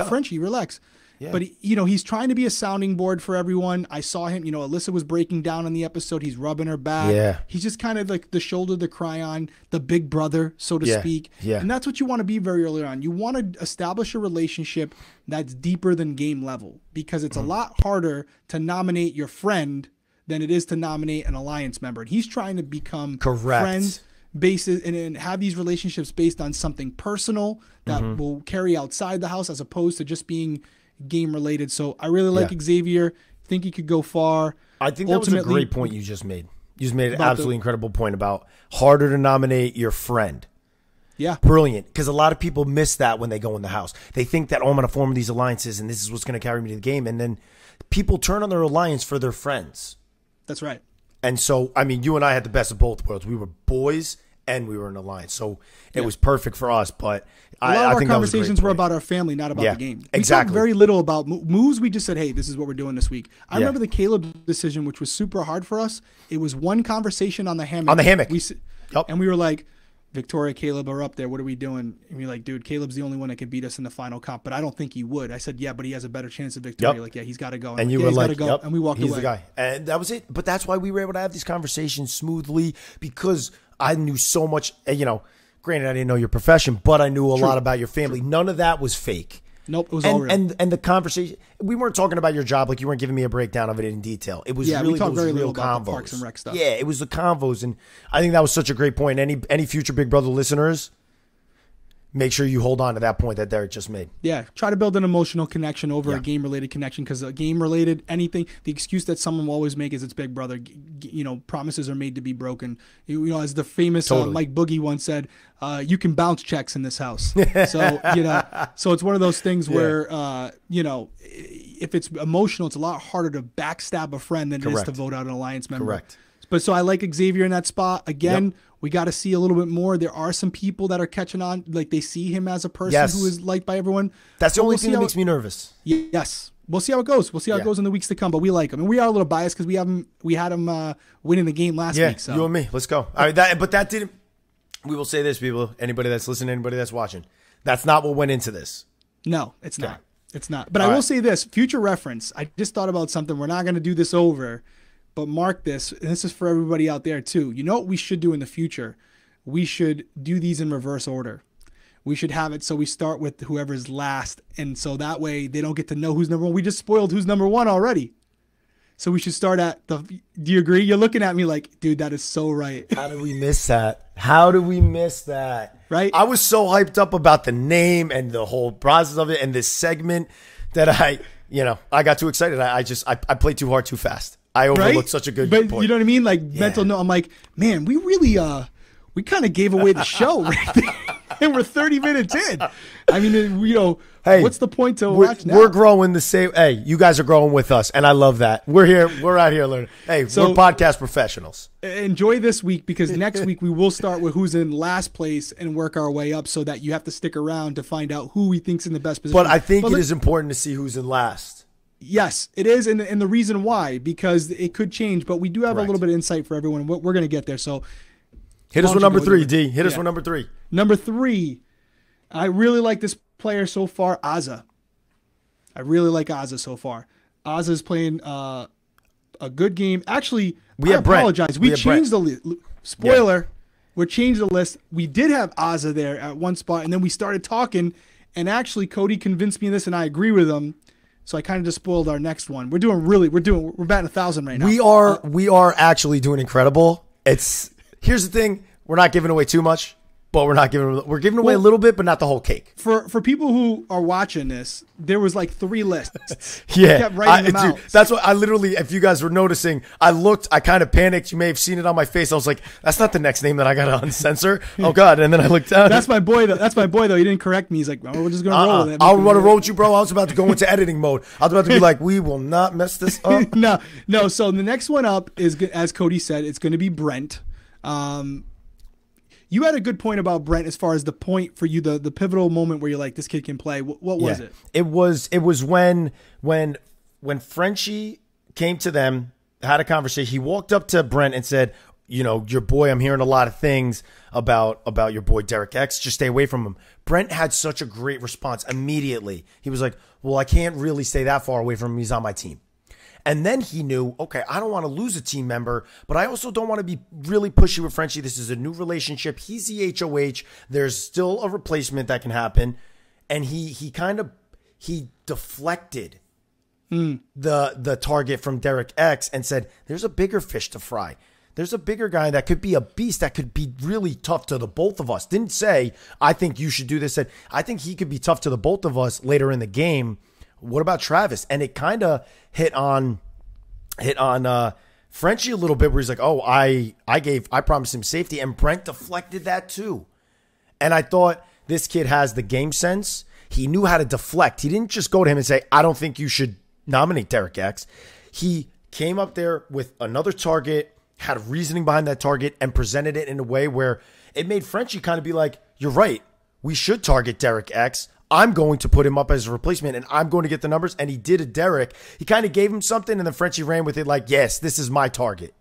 Frenchie, relax. Yeah. But, he's trying to be a sounding board for everyone. I saw him, Alyssa was breaking down in the episode. He's rubbing her back. Yeah. He's just kind of like the shoulder to cry on, the big brother, so to speak. Yeah. And that's what you want to be very early on. You want to establish a relationship that's deeper than game level, because it's a lot harder to nominate your friend than it is to nominate an alliance member. And he's trying to become friends basis and have these relationships based on something personal that will carry outside the house as opposed to just being game related. So I really like Xavier. Think he could go far. I think that was a great point you just made. You just made an absolutely incredible point about harder to nominate your friend. Yeah. Brilliant. Because a lot of people miss that when they go in the house. They think that, I'm going to form these alliances and this is what's going to carry me to the game. And then people turn on their alliance for their friends. That's right. And so, you and I had the best of both worlds. We were boys and we were in alliance. So it was perfect for us. But a lot of our conversations were about our family, not about the game. We talked very little about moves. We just said, hey, this is what we're doing this week. I remember the Caleb decision, which was super hard for us. It was one conversation on the hammock. And we were like, Victoria, Caleb are up there. What are we doing? And we're like, dude, Caleb's the only one that could beat us in the final comp, but I don't think he would. I said, yeah, but he has a better chance of Victoria. Like, yeah, he's got to go. And you were like, and we walked away. He's the guy. And that was it. But that's why we were able to have these conversations smoothly, because I knew so much, granted, I didn't know your profession, but I knew a lot about your family. None of that was fake. Nope, it was all real. And the conversation, we weren't talking about your job, like you weren't giving me a breakdown of it in detail. It was really we talked those very real little about convos. the Parks and Rec stuff. Yeah, it was the convos, and I think that was such a great point. Any future Big Brother listeners, make sure you hold on to that point that Derek just made. Yeah, try to build an emotional connection over a game-related connection, because a game-related anything, the excuse that someone will always make is it's Big Brother. Promises are made to be broken. As the famous Mike Boogie once said, you can bounce checks in this house. So, so it's one of those things where, if it's emotional, it's a lot harder to backstab a friend than it is to vote out an alliance member. Correct. But so I like Xavier in that spot. Again, we got to see a little bit more. There are some people that are catching on. Like, they see him as a person who is liked by everyone. That's the only thing that makes me nervous. Yes. We'll see how it goes. We'll see how it goes in the weeks to come. But we like him. And we are a little biased because we had him winning the game last week. So. You and me. Let's go. All right, that didn't. We will say this, people. Anybody that's listening, anybody that's watching. That's not what went into this. No, it's not. It's not. But I will say this. Future reference. I just thought about something. We're not going to do this over. But mark this, and this is for everybody out there too. You know what we should do in the future? We should do these in reverse order. We should have it so we start with whoever's last, and so that way they don't get to know who's number one. We just spoiled who's number one already. So we should start at the. Do you agree? You're looking at me like, dude, that is so right. How did we miss that? How did we miss that? Right? I was so hyped up about the name and the whole process of it and this segment that I got too excited. I played too hard too fast. I overlooked such a good point. You know what I mean? Like mental note. I'm like, man, we really we kind of gave away the show right there. And we're 30 minutes in. I mean, hey, what's the point to watch now? We're growing the same. Hey, you guys are growing with us, and I love that. We're here. We're out here learning. Hey, we're podcast professionals. Enjoy this week, because next week we will start with who's in last place and work our way up, so that you have to stick around to find out who we think's in the best position. But I think it is important to see who's in last. Yes, it is, and the reason why, because it could change, but we do have a little bit of insight for everyone. We're going to get there, so hit us with number 3, D. Hit us with number 3. Number 3, I really like this player so far, Azza. I really like Azza so far. Azza is playing a good game. Actually, I apologize. We changed the list. Spoiler, we changed the list. We did have Azza there at one spot, and then we started talking, and actually Cody convinced me of this, and I agree with him. So I kind of just spoiled our next one. We're batting 1,000 right now. We are actually doing incredible. Here's the thing: we're not giving away too much, but we're giving away a little bit, but not the whole cake. For people who are watching this, there was like 3 lists. Yeah, I kept writing them out. That's what I literally. If you guys were noticing, I looked. I kind of panicked. You may have seen it on my face. I was like, "That's not the next name that I got to uncensor." Oh God! And then I looked down. That's my boy. Though. He didn't correct me. He's like, "Well, we're just gonna roll with it." I want to roll with you, bro. I was about to go into editing mode. I was about to be like, "We will not mess this up." No. So the next one up is, as Cody said, it's going to be Brent. You had a good point about Brent as far as the point for you, the pivotal moment where you're like, this kid can play. What was it? It was when Frenchie came to them, had a conversation. He walked up to Brent and said, your boy, I'm hearing a lot of things about your boy Derek X. Just stay away from him. Brent had such a great response immediately. He was like, well, I can't really stay that far away from him. He's on my team. And then he knew, okay, I don't want to lose a team member, but I also don't want to be really pushy with Frenchie. This is a new relationship. He's the HOH. There's still a replacement that can happen. And he deflected the target from Derek X and said, there's a bigger fish to fry. There's a bigger guy that could be a beast that could be really tough to the both of us. Didn't say, I think you should do this. Said, I think he could be tough to the both of us later in the game. What about Travis? And it kind of hit on Frenchie a little bit, where he's like, oh, I promised him safety, and Brent deflected that too. And I thought, this kid has the game sense. He knew how to deflect. He didn't just go to him and say, I don't think you should nominate Derek X. He came up there with another target, had reasoning behind that target, and presented it in a way where it made Frenchie kind of be like, you're right. We should target Derek X. I'm going to put him up as a replacement, and I'm going to get the numbers. And he did a Derek. He kind of gave him something, and then Frenchie ran with it like, yes, this is my target.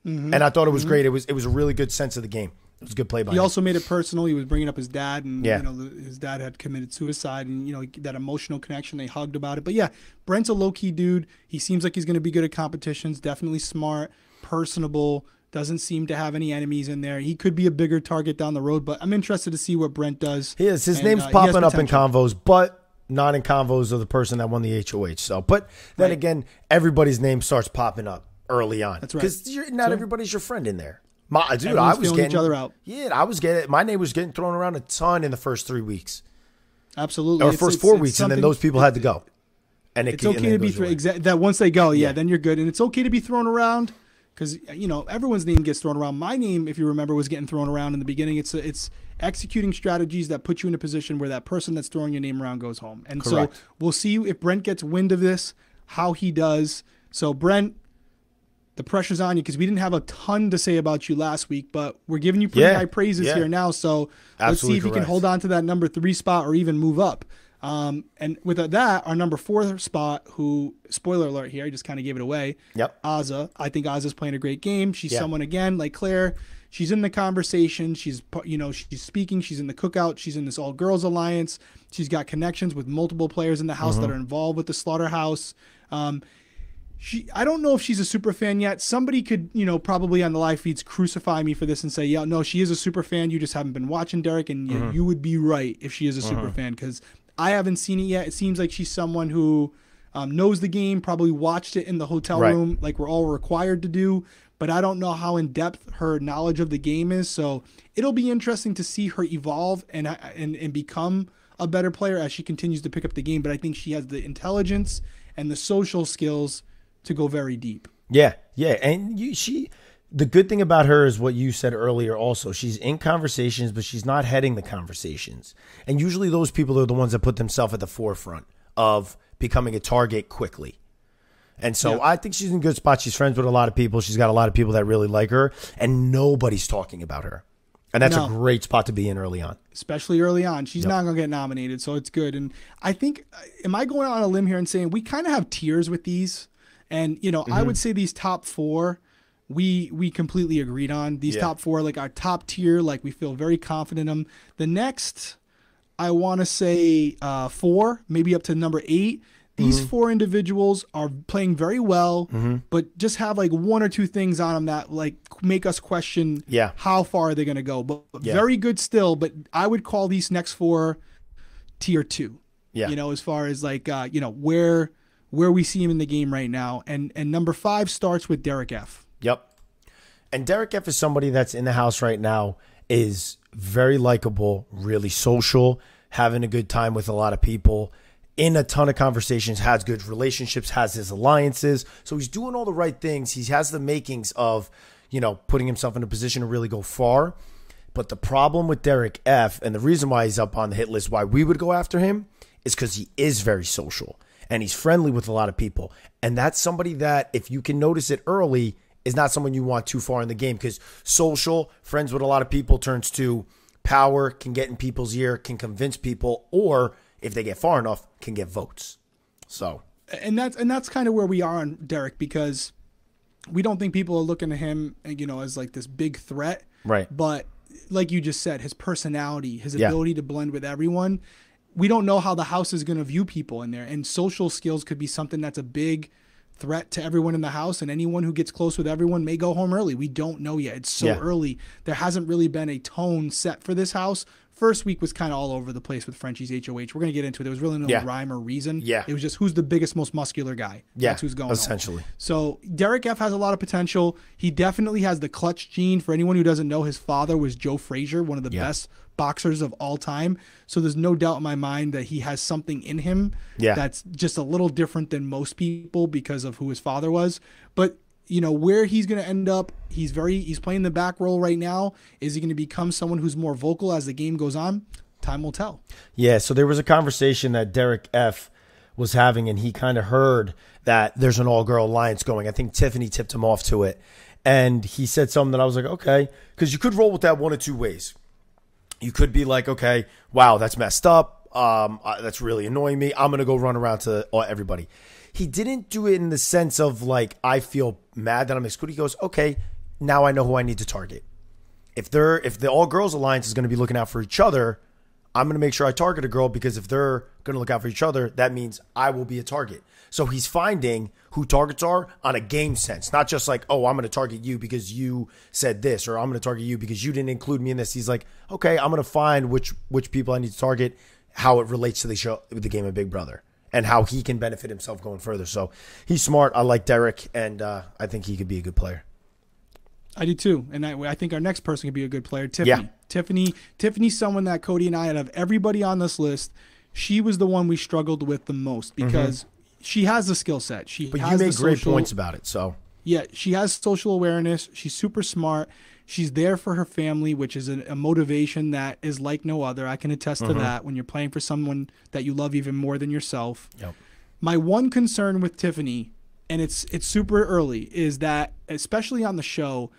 Mm-hmm. And I thought it was great. It was a really good sense of the game. It was a good play by him. He also made it personal. He was bringing up his dad, and his dad had committed suicide, and that emotional connection. They hugged about it. But yeah, Brent's a low-key dude. He seems like he's going to be good at competitions. Definitely smart, personable. Doesn't seem to have any enemies in there. He could be a bigger target down the road, but I'm interested to see what Brent does. He is. His name's popping up in convos, but not in convos of the person that won the HOH. So, but then again, everybody's name starts popping up early on. That's right. Because not everybody's your friend in there. Dude, Everyone's I was feeling getting each other out. Yeah, my name was getting thrown around a ton in the first 3 weeks. Absolutely. Or first 4 weeks, and then those people had to go. And it's okay to be that once they go, then you're good. And it's okay to be thrown around because, everyone's name gets thrown around. My name, if you remember, was getting thrown around in the beginning. It's executing strategies that put you in a position where that person that's throwing your name around goes home. And Correct. So we'll see if Brent gets wind of this, how he does. So Brent, the pressure's on you because we didn't have a ton to say about you last week, but we're giving you pretty high praises here now. So let's see if you can hold on to that number 3 spot or even move up. And with that, our number 4 spot, who, spoiler alert here, I just kind of gave it away. Yep. Azah. I think Azah's playing a great game. She's someone, again, like Claire, she's in the conversation. She's speaking. She's in the cookout. She's in this all girls alliance. She's got connections with multiple players in the house that are involved with the slaughterhouse. I don't know if she's a super fan yet. Somebody could, probably on the live feeds crucify me for this and say, yeah, no, she is a super fan. You just haven't been watching, Derek. And you would be right if she is a super fan because I haven't seen it yet. It seems like she's someone who knows the game, probably watched it in the hotel room like we're all required to do. But I don't know how in-depth her knowledge of the game is. So it'll be interesting to see her evolve and become a better player as she continues to pick up the game. But I think she has the intelligence and the social skills to go very deep. Yeah. And the good thing about her is what you said earlier also. She's in conversations, but she's not heading the conversations. And usually those people are the ones that put themselves at the forefront of becoming a target quickly. And so I think she's in a good spot. She's friends with a lot of people. She's got a lot of people that really like her, and nobody's talking about her. And that's a great spot to be in early on. Especially early on. She's not going to get nominated, so it's good. And I think, am I going on a limb here and saying we kind of have tiers with these? And, I would say these top 4, we completely agreed on. These top 4, like our top tier, like we feel very confident in them. The next, I want to say 4, maybe up to number 8. These 4 individuals are playing very well, but just have like 1 or 2 things on them that like make us question how far are they going to go. But very good still, but I would call these next 4 tier 2. Yeah. As far as like, where we see him in the game right now. And number 5 starts with Derek F. Yep. And Derek F is somebody that's in the house right now, is very likable, really social, having a good time with a lot of people, in a ton of conversations, has good relationships, has his alliances. So he's doing all the right things. He has the makings of, putting himself in a position to really go far. But the problem with Derek F, and the reason why he's up on the hit list, why we would go after him, is because he is very social. And he's friendly with a lot of people. And that's somebody that, if you can notice it early, is not someone you want too far in the game. Because social, friends with a lot of people, turns to power, can get in people's ear, can convince people, or if they get far enough, can get votes. So, and that's kind of where we are on Derek, because we don't think people are looking at him, as like this big threat. Right. But like you just said, his personality, his ability to blend with everyone. We don't know how the house is going to view people in there, and social skills could be something that's a big threat to everyone in the house, and anyone who gets close with everyone may go home early. We don't know yet. It's so early. There hasn't really been a tone set for this house. First week was kind of all over the place with Frenchie's HOH. We're going to get into it. There was really no rhyme or reason. Yeah. It was just who's the biggest, most muscular guy. That's who's going essentially. Home. So Derek F has a lot of potential. He definitely has the clutch gene. For anyone who doesn't know, his father was Joe Frazier, one of the best boxers of all time. So there's no doubt in my mind that he has something in him that's just a little different than most people because of who his father was. But where he's going to end up, he's playing the back role right now. Is he going to become someone who's more vocal as the game goes on? Time will tell. Yeah, so there was a conversation that Derek F was having, and he kind of heard that there's an all-girl alliance going. I think Tiffany tipped him off to it. And he said something that I was like, okay, because you could roll with that 1 or 2 ways. You could be like, okay, wow, that's messed up. That's really annoying me. I'm going to go run around to everybody. He didn't do it in the sense of like, I feel mad that I'm excluded. He goes, okay, now I know who I need to target. If the all girls alliance is going to be looking out for each other, I'm going to make sure I target a girl, because if they're going to look out for each other, that means I will be a target. So he's finding who targets are on a game sense, not just like, oh, I'm going to target you because you said this, or I'm going to target you because you didn't include me in this. He's like, okay, I'm going to find which people I need to target, how it relates to the game of Big Brother, and how he can benefit himself going further. So he's smart. I like Derek, and I think he could be a good player. I do too, and I think our next person could be a good player. Tiffany. Yeah. Tiffany's someone that Cody and I, out of everybody on this list, she was the one we struggled with the most because she has the skill set. But you made great points about it, so. Yeah, she has social awareness. She's super smart. She's there for her family, which is a motivation that is like no other. I can attest to that when you're playing for someone that you love even more than yourself. Yep. My one concern with Tiffany, and it's super early, is that, especially on the show,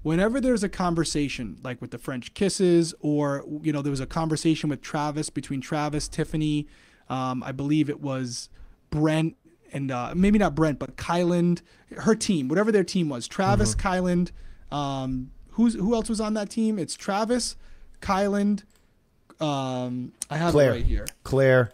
whenever there's a conversation, like with the French kisses, or, there was a conversation with Travis, between Travis, Tiffany, I believe it was Brent, and maybe not Brent, but Kyland, her team, whatever their team was, Travis, Kyland, who else was on that team? It's Travis, Kyland, I have Claire. it right here. Claire.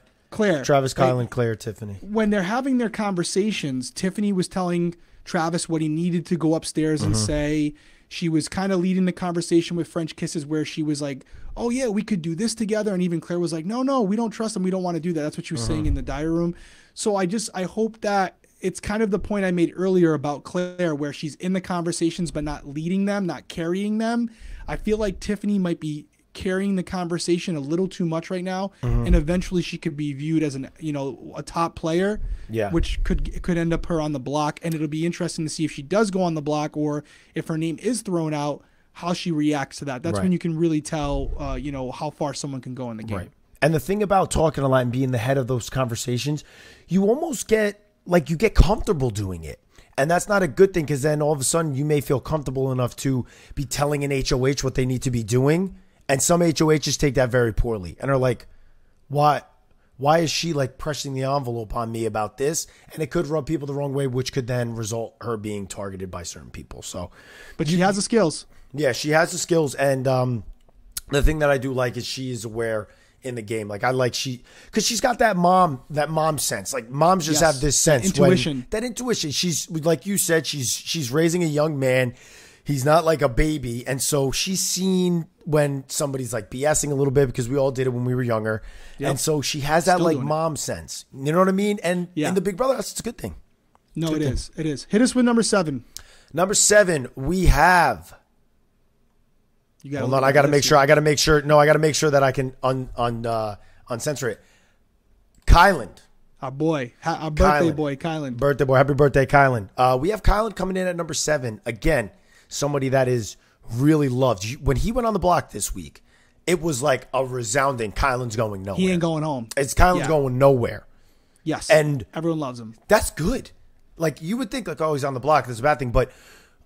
Travis, Kyland, right? Claire, Tiffany. When they're having their conversations, Tiffany was telling Travis what he needed to go upstairs and say. She was kind of leading the conversation with French kisses where she was like, oh, yeah, we could do this together. And even Claire was like, no, we don't trust him. We don't want to do that. That's what she was saying in the diary room. So I hope that it's kind of the point I made earlier about Claire, where she's in the conversations but not leading them, not carrying them. I feel like Tiffany might be carrying the conversation a little too much right now, and eventually she could be viewed as a top player, which could end up her on the block. And it'll be interesting to see if she does go on the block, or if her name is thrown out, how she reacts to that. That's when you can really tell how far someone can go in the game. Right. And the thing about talking a lot and being the head of those conversations, you almost get comfortable doing it. And that's not a good thing, because then all of a sudden you may feel comfortable enough to be telling an HOH what they need to be doing. And some HOHs take that very poorly and are like, why is she like pressing the envelope on me about this? And it could rub people the wrong way, which could then result her being targeted by certain people. So, but she has the skills. Yeah, she has the skills. And the thing that I do like is she is aware in the game. Like, I like because she's got that mom sense. Like, moms just have this sense. That intuition. She's, like you said, she's raising a young man. He's not like a baby. And so she's seen when somebody's like BSing a little bit, because we all did it when we were younger. Yep. And so she has that like mom sense. You know what I mean? And in the Big Brother, that's a good thing. No, it is. It is. Hit us with number 7. Number 7, we have. Hold on, I got to make sure. No, I got to make sure that I can uncensor it. Kyland. Our boy. Our birthday boy, Kyland. Birthday boy. Happy birthday, Kyland. We have Kyland coming in at number 7. Again, somebody that is really loved. When he went on the block this week, it was like a resounding Kyland's going nowhere. He ain't going home. It's Kyland's going nowhere. Yes. And everyone loves him. That's good. Like, you would think, like, oh, he's on the block, that's a bad thing. But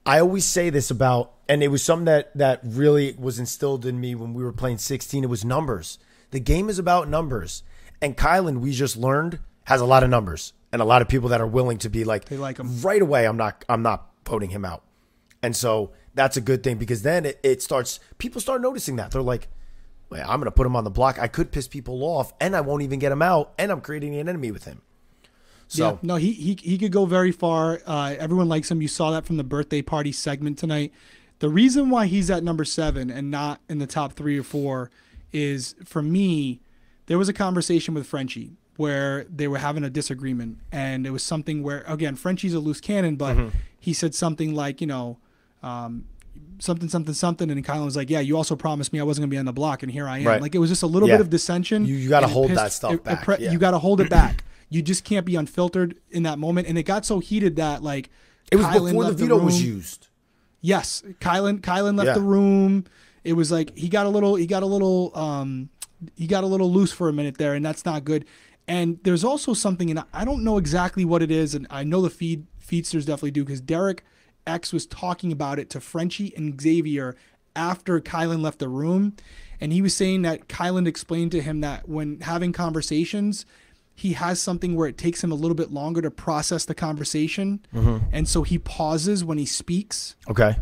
I always say this about, and it was something that really was instilled in me when we were playing 16, it was numbers. The game is about numbers. And Kyland, we just learned, has a lot of numbers. And a lot of people that are willing to be like, they like him. Right away, I'm not voting him out. And so that's a good thing, because then people start noticing that. They're like, well, I'm going to put him on the block. I could piss people off, and I won't even get him out, and I'm creating an enemy with him. So yeah, no, he could go very far. Everyone likes him. You saw that from the birthday party segment tonight. The reason why he's at number 7 and not in the top 3 or 4 is, for me, there was a conversation with Frenchie where they were having a disagreement, and it was something where, again, Frenchie's a loose cannon, but he said something like, something, and Kylan was like, yeah, you also promised me I wasn't going to be on the block, and here I am. Right. Like, it was just a little bit of dissension. You got to hold that stuff back. You got to hold it back. You just can't be unfiltered in that moment. And it got so heated that, like, it was Kylan before the veto was used. Yes. Kylan left the room. It was like he got a little loose for a minute there, and that's not good. And there's also something, and I don't know exactly what it is, and I know the feedsters definitely do, because Derek X was talking about it to Frenchie and Xavier after Kylan left the room. And he was saying that Kylan explained to him that when having conversations, he has something where it takes him a little bit longer to process the conversation. And so he pauses when he speaks. Okay.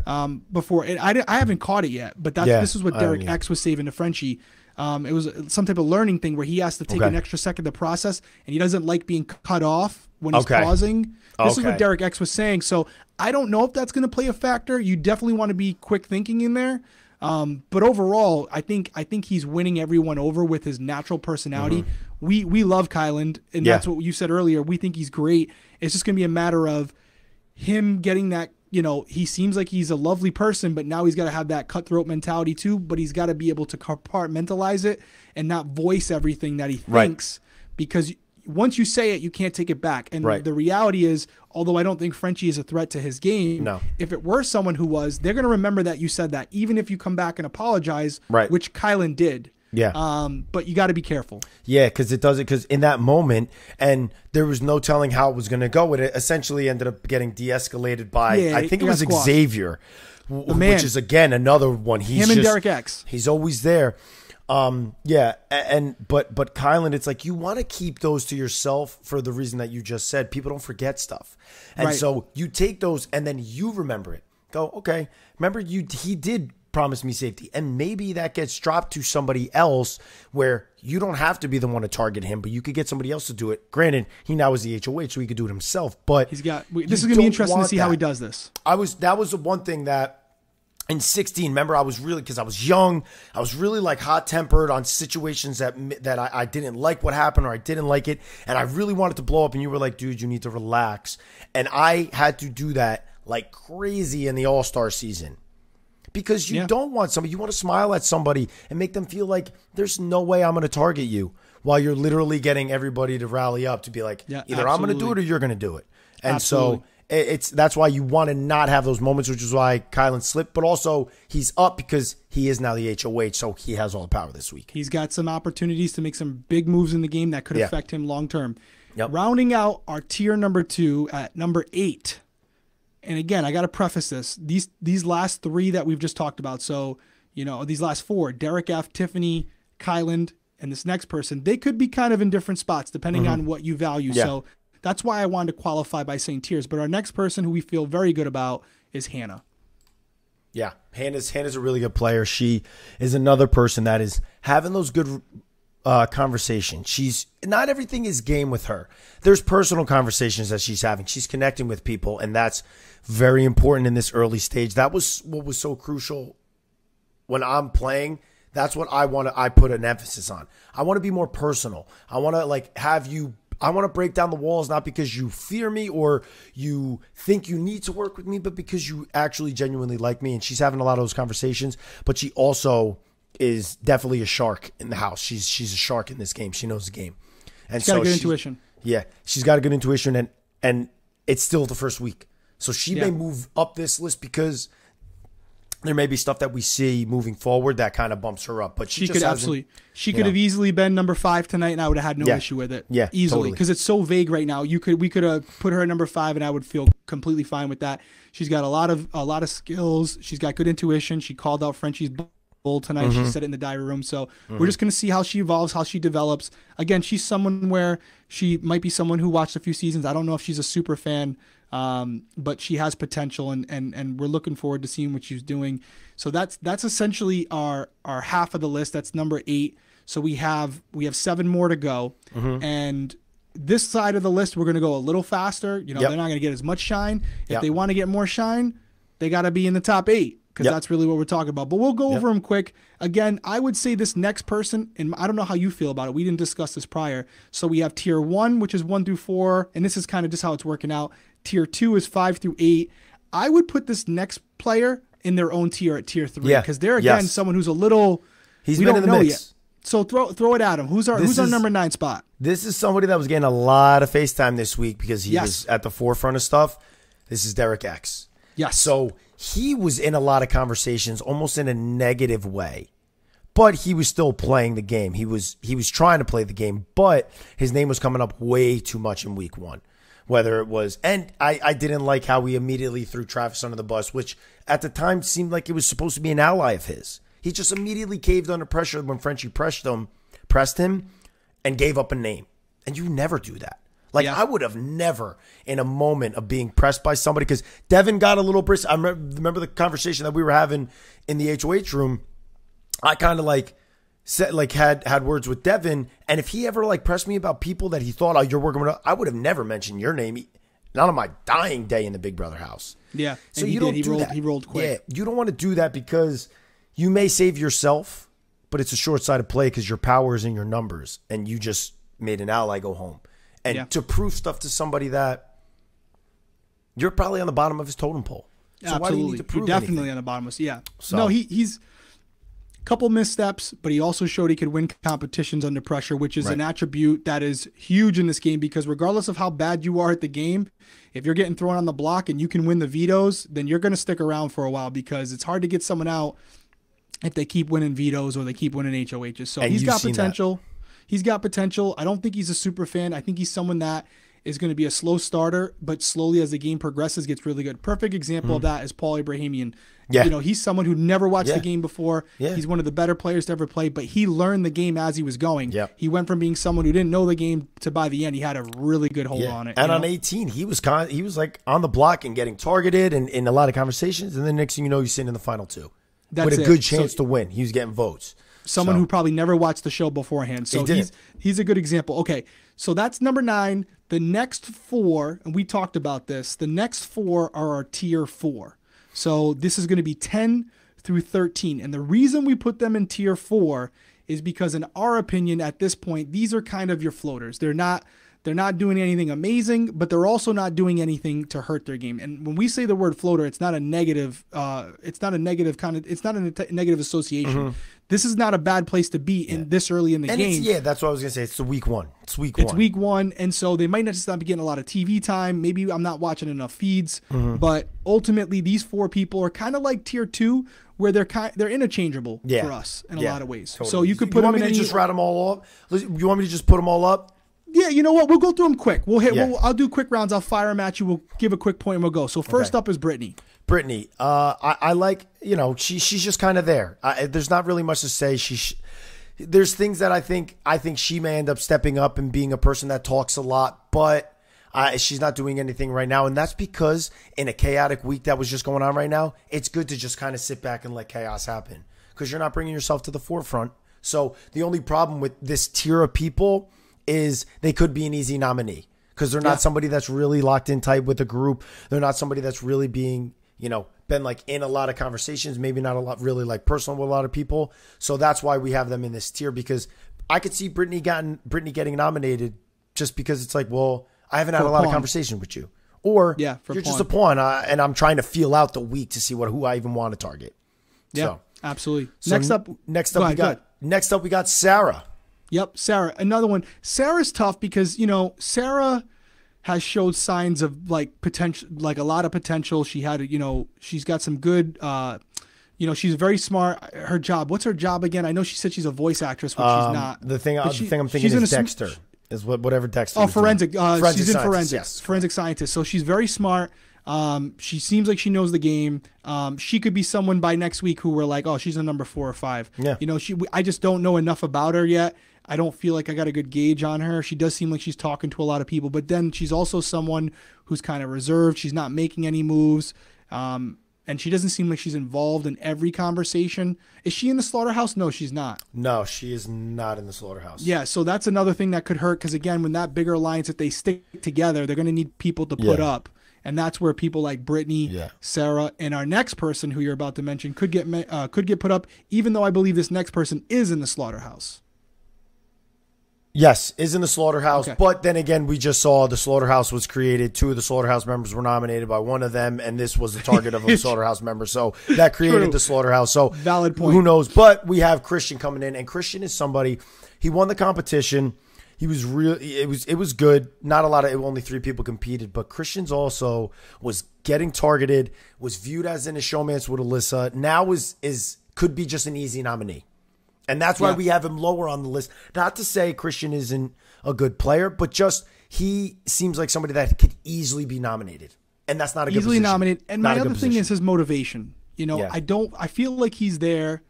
Before it, I haven't caught it yet, but this is what Derek X was saving to Frenchie. It was some type of learning thing where he has to take an extra second to process, and he doesn't like being cut off when he's pausing. This is what Derek X was saying. So I don't know if that's going to play a factor. You definitely want to be quick thinking in there. But overall, I think he's winning everyone over with his natural personality. We love Kylan, and that's what you said earlier. We think he's great. It's just going to be a matter of him getting that he seems like he's a lovely person, but now he's got to have that cutthroat mentality too, but he's got to be able to compartmentalize it and not voice everything that he thinks, because once you say it, you can't take it back. And the reality is, although I don't think Frenchie is a threat to his game, if it were someone who was, they're going to remember that you said that, even if you come back and apologize, which Kylan did. Yeah. But you got to be careful. Yeah, because in that moment, and there was no telling how it was going to go. It essentially ended up getting de-escalated by, I think it was Xavier, which is, again, another one. He's and Derek X. He's always there. But Kylan, it's like you want to keep those to yourself for the reason that you just said. People don't forget stuff. And so you take those and then you remember it. Go, okay, remember he did promise me safety, and maybe that gets dropped to somebody else where you don't have to be the one to target him, but you could get somebody else to do it. Granted, he now is the HOH, so he could do it himself, but this is going to be interesting to see how he does this. That was the one thing that in 16, remember, I was really, because I was young, I was really like hot tempered on situations that I didn't like what happened, or I didn't like it, and I really wanted to blow up, and you were like, dude, you need to relax. And I had to do that like crazy in the All-Star season. Because you don't want somebody, you want to smile at somebody and make them feel like there's no way I'm going to target you, while you're literally getting everybody to rally up to be like, either I'm going to do it or you're going to do it. And so that's why you want to not have those moments, which is why Kylan slipped. But also he's up because he is now the HOH, so he has all the power this week. He's got some opportunities to make some big moves in the game that could affect him long term. Rounding out our tier number 2 at number 8. And again, I got to preface this. These last 3 that we've just talked about, so, these last 4, Derek F., Tiffany, Kylan, and this next person, they could be kind of in different spots depending on what you value. So that's why I wanted to qualify by saying tiers. But our next person who we feel very good about is Hannah. Yeah, Hannah's a really good player. She is another person that is having those good conversation. She's not everything is game with her. There's personal conversations that she's having. She's connecting with people, and that's very important in this early stage. That was what was so crucial when I'm playing. That's what I put an emphasis on. I want to be more personal. I want to I want to break down the walls, not because you fear me or you think you need to work with me, but because you actually genuinely like me. And she's having a lot of those conversations, but she also is definitely a shark in the house. She's a shark in this game. She knows the game. And she's got a good intuition. Yeah, she's got a good intuition, and it's still the first week. So she may move up this list because there may be stuff that we see moving forward that kind of bumps her up. But she could absolutely. She could have easily been number 5 tonight, and I would have had no issue with it. Yeah, easily, because it's so vague right now. We could have put her at number 5, and I would feel completely fine with that. She's got a lot of skills. She's got good intuition. She called out Frenchie's bull tonight. She said it in the diary room. So we're just going to see how she evolves, how she develops. Again, she's someone where she might be someone who watched a few seasons. I don't know if she's a super fan, but she has potential, and we're looking forward to seeing what she's doing. So that's essentially our half of the list. That's number 8. So we have 7 more to go, and this side of the list we're going to go a little faster. They're not going to get as much shine. If they want to get more shine, they got to be in the top 8. Because that's really what we're talking about. But we'll go over them quick. Again, I would say this next person, and I don't know how you feel about it. We didn't discuss this prior. So we have tier 1, which is 1 through 4, and this is kind of just how it's working out. Tier 2 is 5 through 8. I would put this next player in their own tier at tier 3 because they're, again, someone who's a little we don't know mix. Yet. So throw it at him. Who's our number 9 spot? This is somebody that was getting a lot of FaceTime this week because he was at the forefront of stuff. This is Derek X. Yes. So he was in a lot of conversations, almost in a negative way, but he was still playing the game. He was trying to play the game, but his name was coming up way too much in week 1. Whether it was, and I didn't like how we immediately threw Travis under the bus, which at the time seemed like it was supposed to be an ally of his. He just immediately caved under pressure when Frenchie pressed him, and gave up a name. And you never do that. I would have never, in a moment of being pressed by somebody, because Devin got a little brisk. I remember the conversation that we were having in the HOH room. I kind of said, had words with Devin, and if he ever pressed me about people that he thought, oh, you're working with, I would have never mentioned your name, not on my dying day in the Big Brother house. Yeah, so you don't do that. He rolled quick. Yeah, you don't want to do that because you may save yourself, but it's a short-sighted play because your power is in your numbers, and you just made an ally go home. And to prove stuff to somebody that you're probably on the bottom of his totem pole. So why do you need to prove definitely anything? on the bottom list. Yeah. So- No, he's a couple missteps, but he also showed he could win competitions under pressure, which is an attribute that is huge in this game because regardless of how bad you are at the game, if you're getting thrown on the block and you can win the vetoes, then you're going to stick around for a while because it's hard to get someone out if they keep winning vetoes or they keep winning HOHs. So he's got potential. He's got potential. I don't think he's a super fan. I think he's someone that is going to be a slow starter, but slowly as the game progresses, gets really good. Perfect example of that is Paul Abrahamian. Yeah. You know, he's someone who never watched the game before. Yeah. He's one of the better players to ever play, but he learned the game as he was going. Yeah. He went from being someone who didn't know the game to by the end, he had a really good hold on it. And on 18, he was like on the block and getting targeted and in a lot of conversations. And then next thing you know, he's sitting in the final two with a good chance to win. He was getting votes. Someone who probably never watched the show beforehand. So he's a good example. Okay, so that's number 9. The next 4, and we talked about this, the next 4 are our tier 4. So this is going to be 10 through 13. And the reason we put them in tier 4 is because in our opinion at this point, these are kind of your floaters. They're not doing anything amazing, but they're also not doing anything to hurt their game. And when we say the word floater, it's not a negative negative association. Mm-hmm. This is not a bad place to be in this early in the game. That's what I was going to say. It's the week 1. It's week 1. And so they might not just not be getting a lot of TV time. Maybe I'm not watching enough feeds, but ultimately these 4 people are kind of like tier 2 where they're interchangeable for us in a lot of ways. Totally. So you could put them in any... just route them all up? You want me to just put them all up? Yeah, you know what? We'll go through them quick. I'll do quick rounds. I'll fire them at you. We'll give a quick point and we'll go. So first up is Brittany. Brittany, I like, she's just kind of there. There's not really much to say. There's things that I think she may end up stepping up and being a person that talks a lot, but she's not doing anything right now. And that's because in a chaotic week that was just going on right now, it's good to just kind of sit back and let chaos happen because you're not bringing yourself to the forefront. So the only problem with this tier of people is they could be an easy nominee because they're not somebody that's really locked in tight with a group. They're not somebody that's really being, been like in a lot of conversations, maybe not a lot really like personal with a lot of people. So that's why we have them in this tier because I could see Brittany getting nominated just because it's like, well, I haven't had a lot of conversation with you. Or you're just a pawn and I'm trying to feel out the week to see who I even want to target. Yeah, absolutely. So next up we got Sarah. Yep, Sarah. Another one. Sarah's tough because, Sarah has showed signs of like potential, like a lot of potential. She had, she's got some good, she's very smart. Her job, what's her job again? I know she said she's a voice actress, but she's not. The thing I'm thinking is Dexter. Is whatever Dexter. Oh, forensic. She's in forensics. Yes. Forensic scientist. So she's very smart. She seems like she knows the game. She could be someone by next week who we're like, oh, she's a number 4 or 5. Yeah. I just don't know enough about her yet. I don't feel like I got a good gauge on her. She does seem like she's talking to a lot of people, but then she's also someone who's kind of reserved. She's not making any moves. And she doesn't seem like she's involved in every conversation. Is she in the slaughterhouse? No, she's not. No, she is not in the slaughterhouse. Yeah, so that's another thing that could hurt because, again, when that bigger alliance, if they stick together, they're going to need people to put up. And that's where people like Brittany, Sarah, and our next person who you're about to mention could get put up, even though I believe this next person is in the slaughterhouse. Yes, is in the slaughterhouse. Okay. But then again, we just saw the slaughterhouse was created. 2 of the slaughterhouse members were nominated by one of them, and this was the target of a slaughterhouse member. So that created the slaughterhouse. So valid point. Who knows? But we have Christian coming in, and Christian is somebody. He won the competition. He was it was good. Not a lot of only 3 people competed, but Christian's also was getting targeted. Was viewed as in a showmance with Alyssa. Now could be just an easy nominee. And that's why we have him lower on the list. Not to say Christian isn't a good player, but just he seems like somebody that could easily be nominated. And that's not a good position. Easily nominated. And my other thing is his motivation. I feel like he's there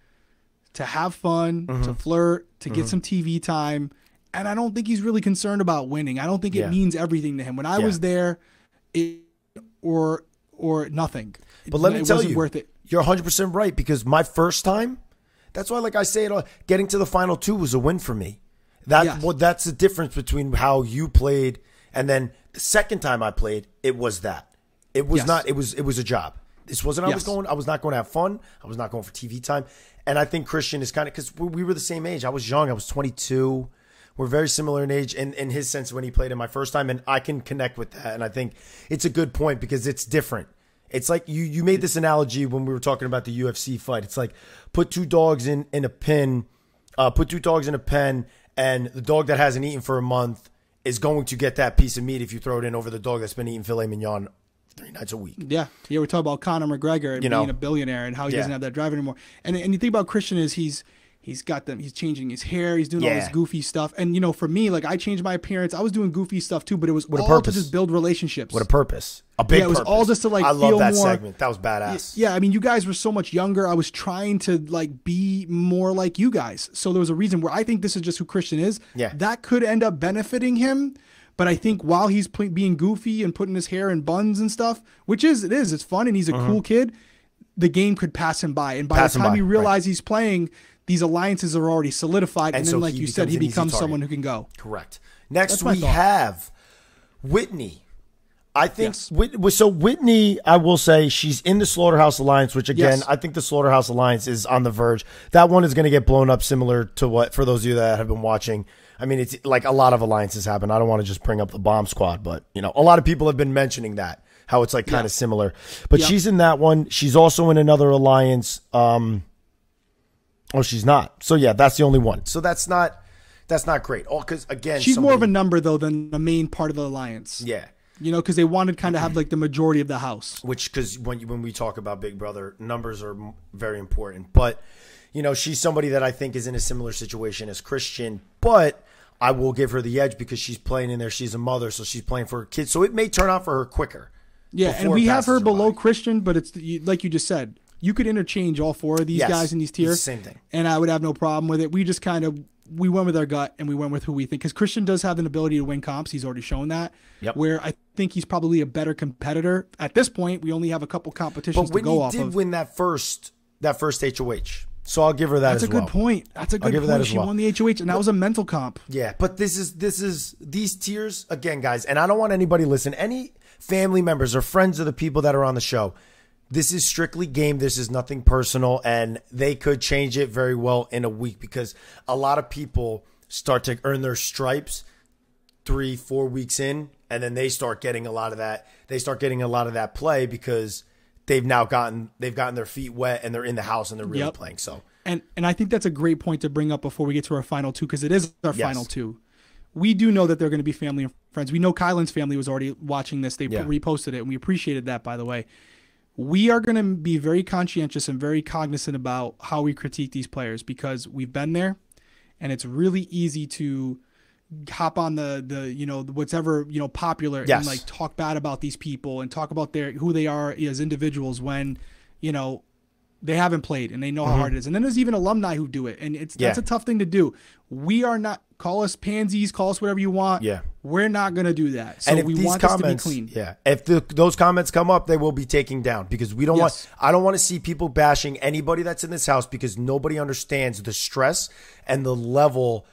to have fun, to flirt, to get some TV time. And I don't think he's really concerned about winning. I don't think it means everything to him. When I was there, or nothing. But let me tell you, worth it. You're 100% right because my first time, that's why, like I say, getting to the final 2 was a win for me. That's the difference between how you played and then the second time I played. It was that. It was not. It was a job. This wasn't. I was not going to have fun. I was not going for TV time. And I think Christian is kind of because we were the same age. I was young. I was 22. We're very similar in age in his sense when he played in my first time, and I can connect with that. And I think it's a good point because it's different. It's like you made this analogy when we were talking about the UFC fight. It's like put two dogs in a pen, put two dogs in a pen, and the dog that hasn't eaten for a month is going to get that piece of meat if you throw it in over the dog that's been eating filet mignon 3 nights a week. Yeah. We're talking about Conor McGregor and being a billionaire and how he doesn't have that drive anymore. And you think about Christian is he's changing his hair, he's doing all this goofy stuff. And for me, like I changed my appearance. I was doing goofy stuff too, but it was all to just build relationships. With a purpose. A big purpose. It was all just to I love feel that more, segment. That was badass. Yeah, I mean, you guys were so much younger. I was trying to be more like you guys. So there was a reason where I think this is just who Christian is. Yeah. That could end up benefiting him. But I think while he's being goofy and putting his hair in buns and stuff, it's fun and he's a cool kid, the game could pass him by. And by the time you realize he's playing, these alliances are already solidified. And then, so like you said, he becomes someone who can go. Correct. Next, we have Whitney. I think so. Whitney, I will say she's in the Slaughterhouse Alliance, which again, I think the Slaughterhouse Alliance is on the verge. That one is going to get blown up similar to what, for those of you that have been watching. I mean, it's like a lot of alliances happen. I don't want to just bring up the Bomb Squad, but a lot of people have been mentioning that, how it's like kind of similar. But she's in that one. She's also in another alliance. She's not. So yeah, that's the only one. So that's not great. Because again, she's more of a number though than the main part of the alliance. Yeah. Because they wanted kind of have like the majority of the house. Because when we talk about Big Brother, numbers are very important. But she's somebody that I think is in a similar situation as Christian, but I will give her the edge because she's playing in there. She's a mother, so she's playing for her kids. So it may turn out for her quicker. Yeah, and we have her below Christian, but it's like you just said. You could interchange all 4 of these guys in these tiers. Same thing. And I would have no problem with it. We just we went with our gut and we went with who we think. Because Christian does have an ability to win comps. He's already shown that. Yep. Where I think he's probably a better competitor. At this point, we only have a couple competitions to go off of. But Whitney did win that first HOH. So I'll give her that as well. That's a good point. That's a good point. She won the HOH, and that was a mental comp. Yeah, but this is these tiers, again, guys, and I don't want anybody listen, any family members or friends of the people that are on the show, this is strictly game. This is nothing personal, and they could change it very well in a week because a lot of people start to earn their stripes 3-4 weeks in, and then they start getting a lot of that. They start getting a lot of that play because they've gotten their feet wet and they're in the house and they're really playing. So and I think that's a great point to bring up before we get to our final 2 because it is our final 2. We do know that they're going to be family and friends. We know Kylan's family was already watching this. They reposted it, and we appreciated that, by the way. We are going to be very conscientious and very cognizant about how we critique these players because we've been there, and it's really easy to hop on the whatever popular and like talk bad about these people and talk about who they are as individuals when they haven't played and they know how hard it is. And then there's even alumni who do it, and that's a tough thing to do. We are not, call us pansies, call us whatever you want. Yeah, we're not gonna do that. So we want this to be clean. Yeah, if those comments come up, they will be taken down because we don't want. I don't want to see people bashing anybody that's in this house because nobody understands the stress and the level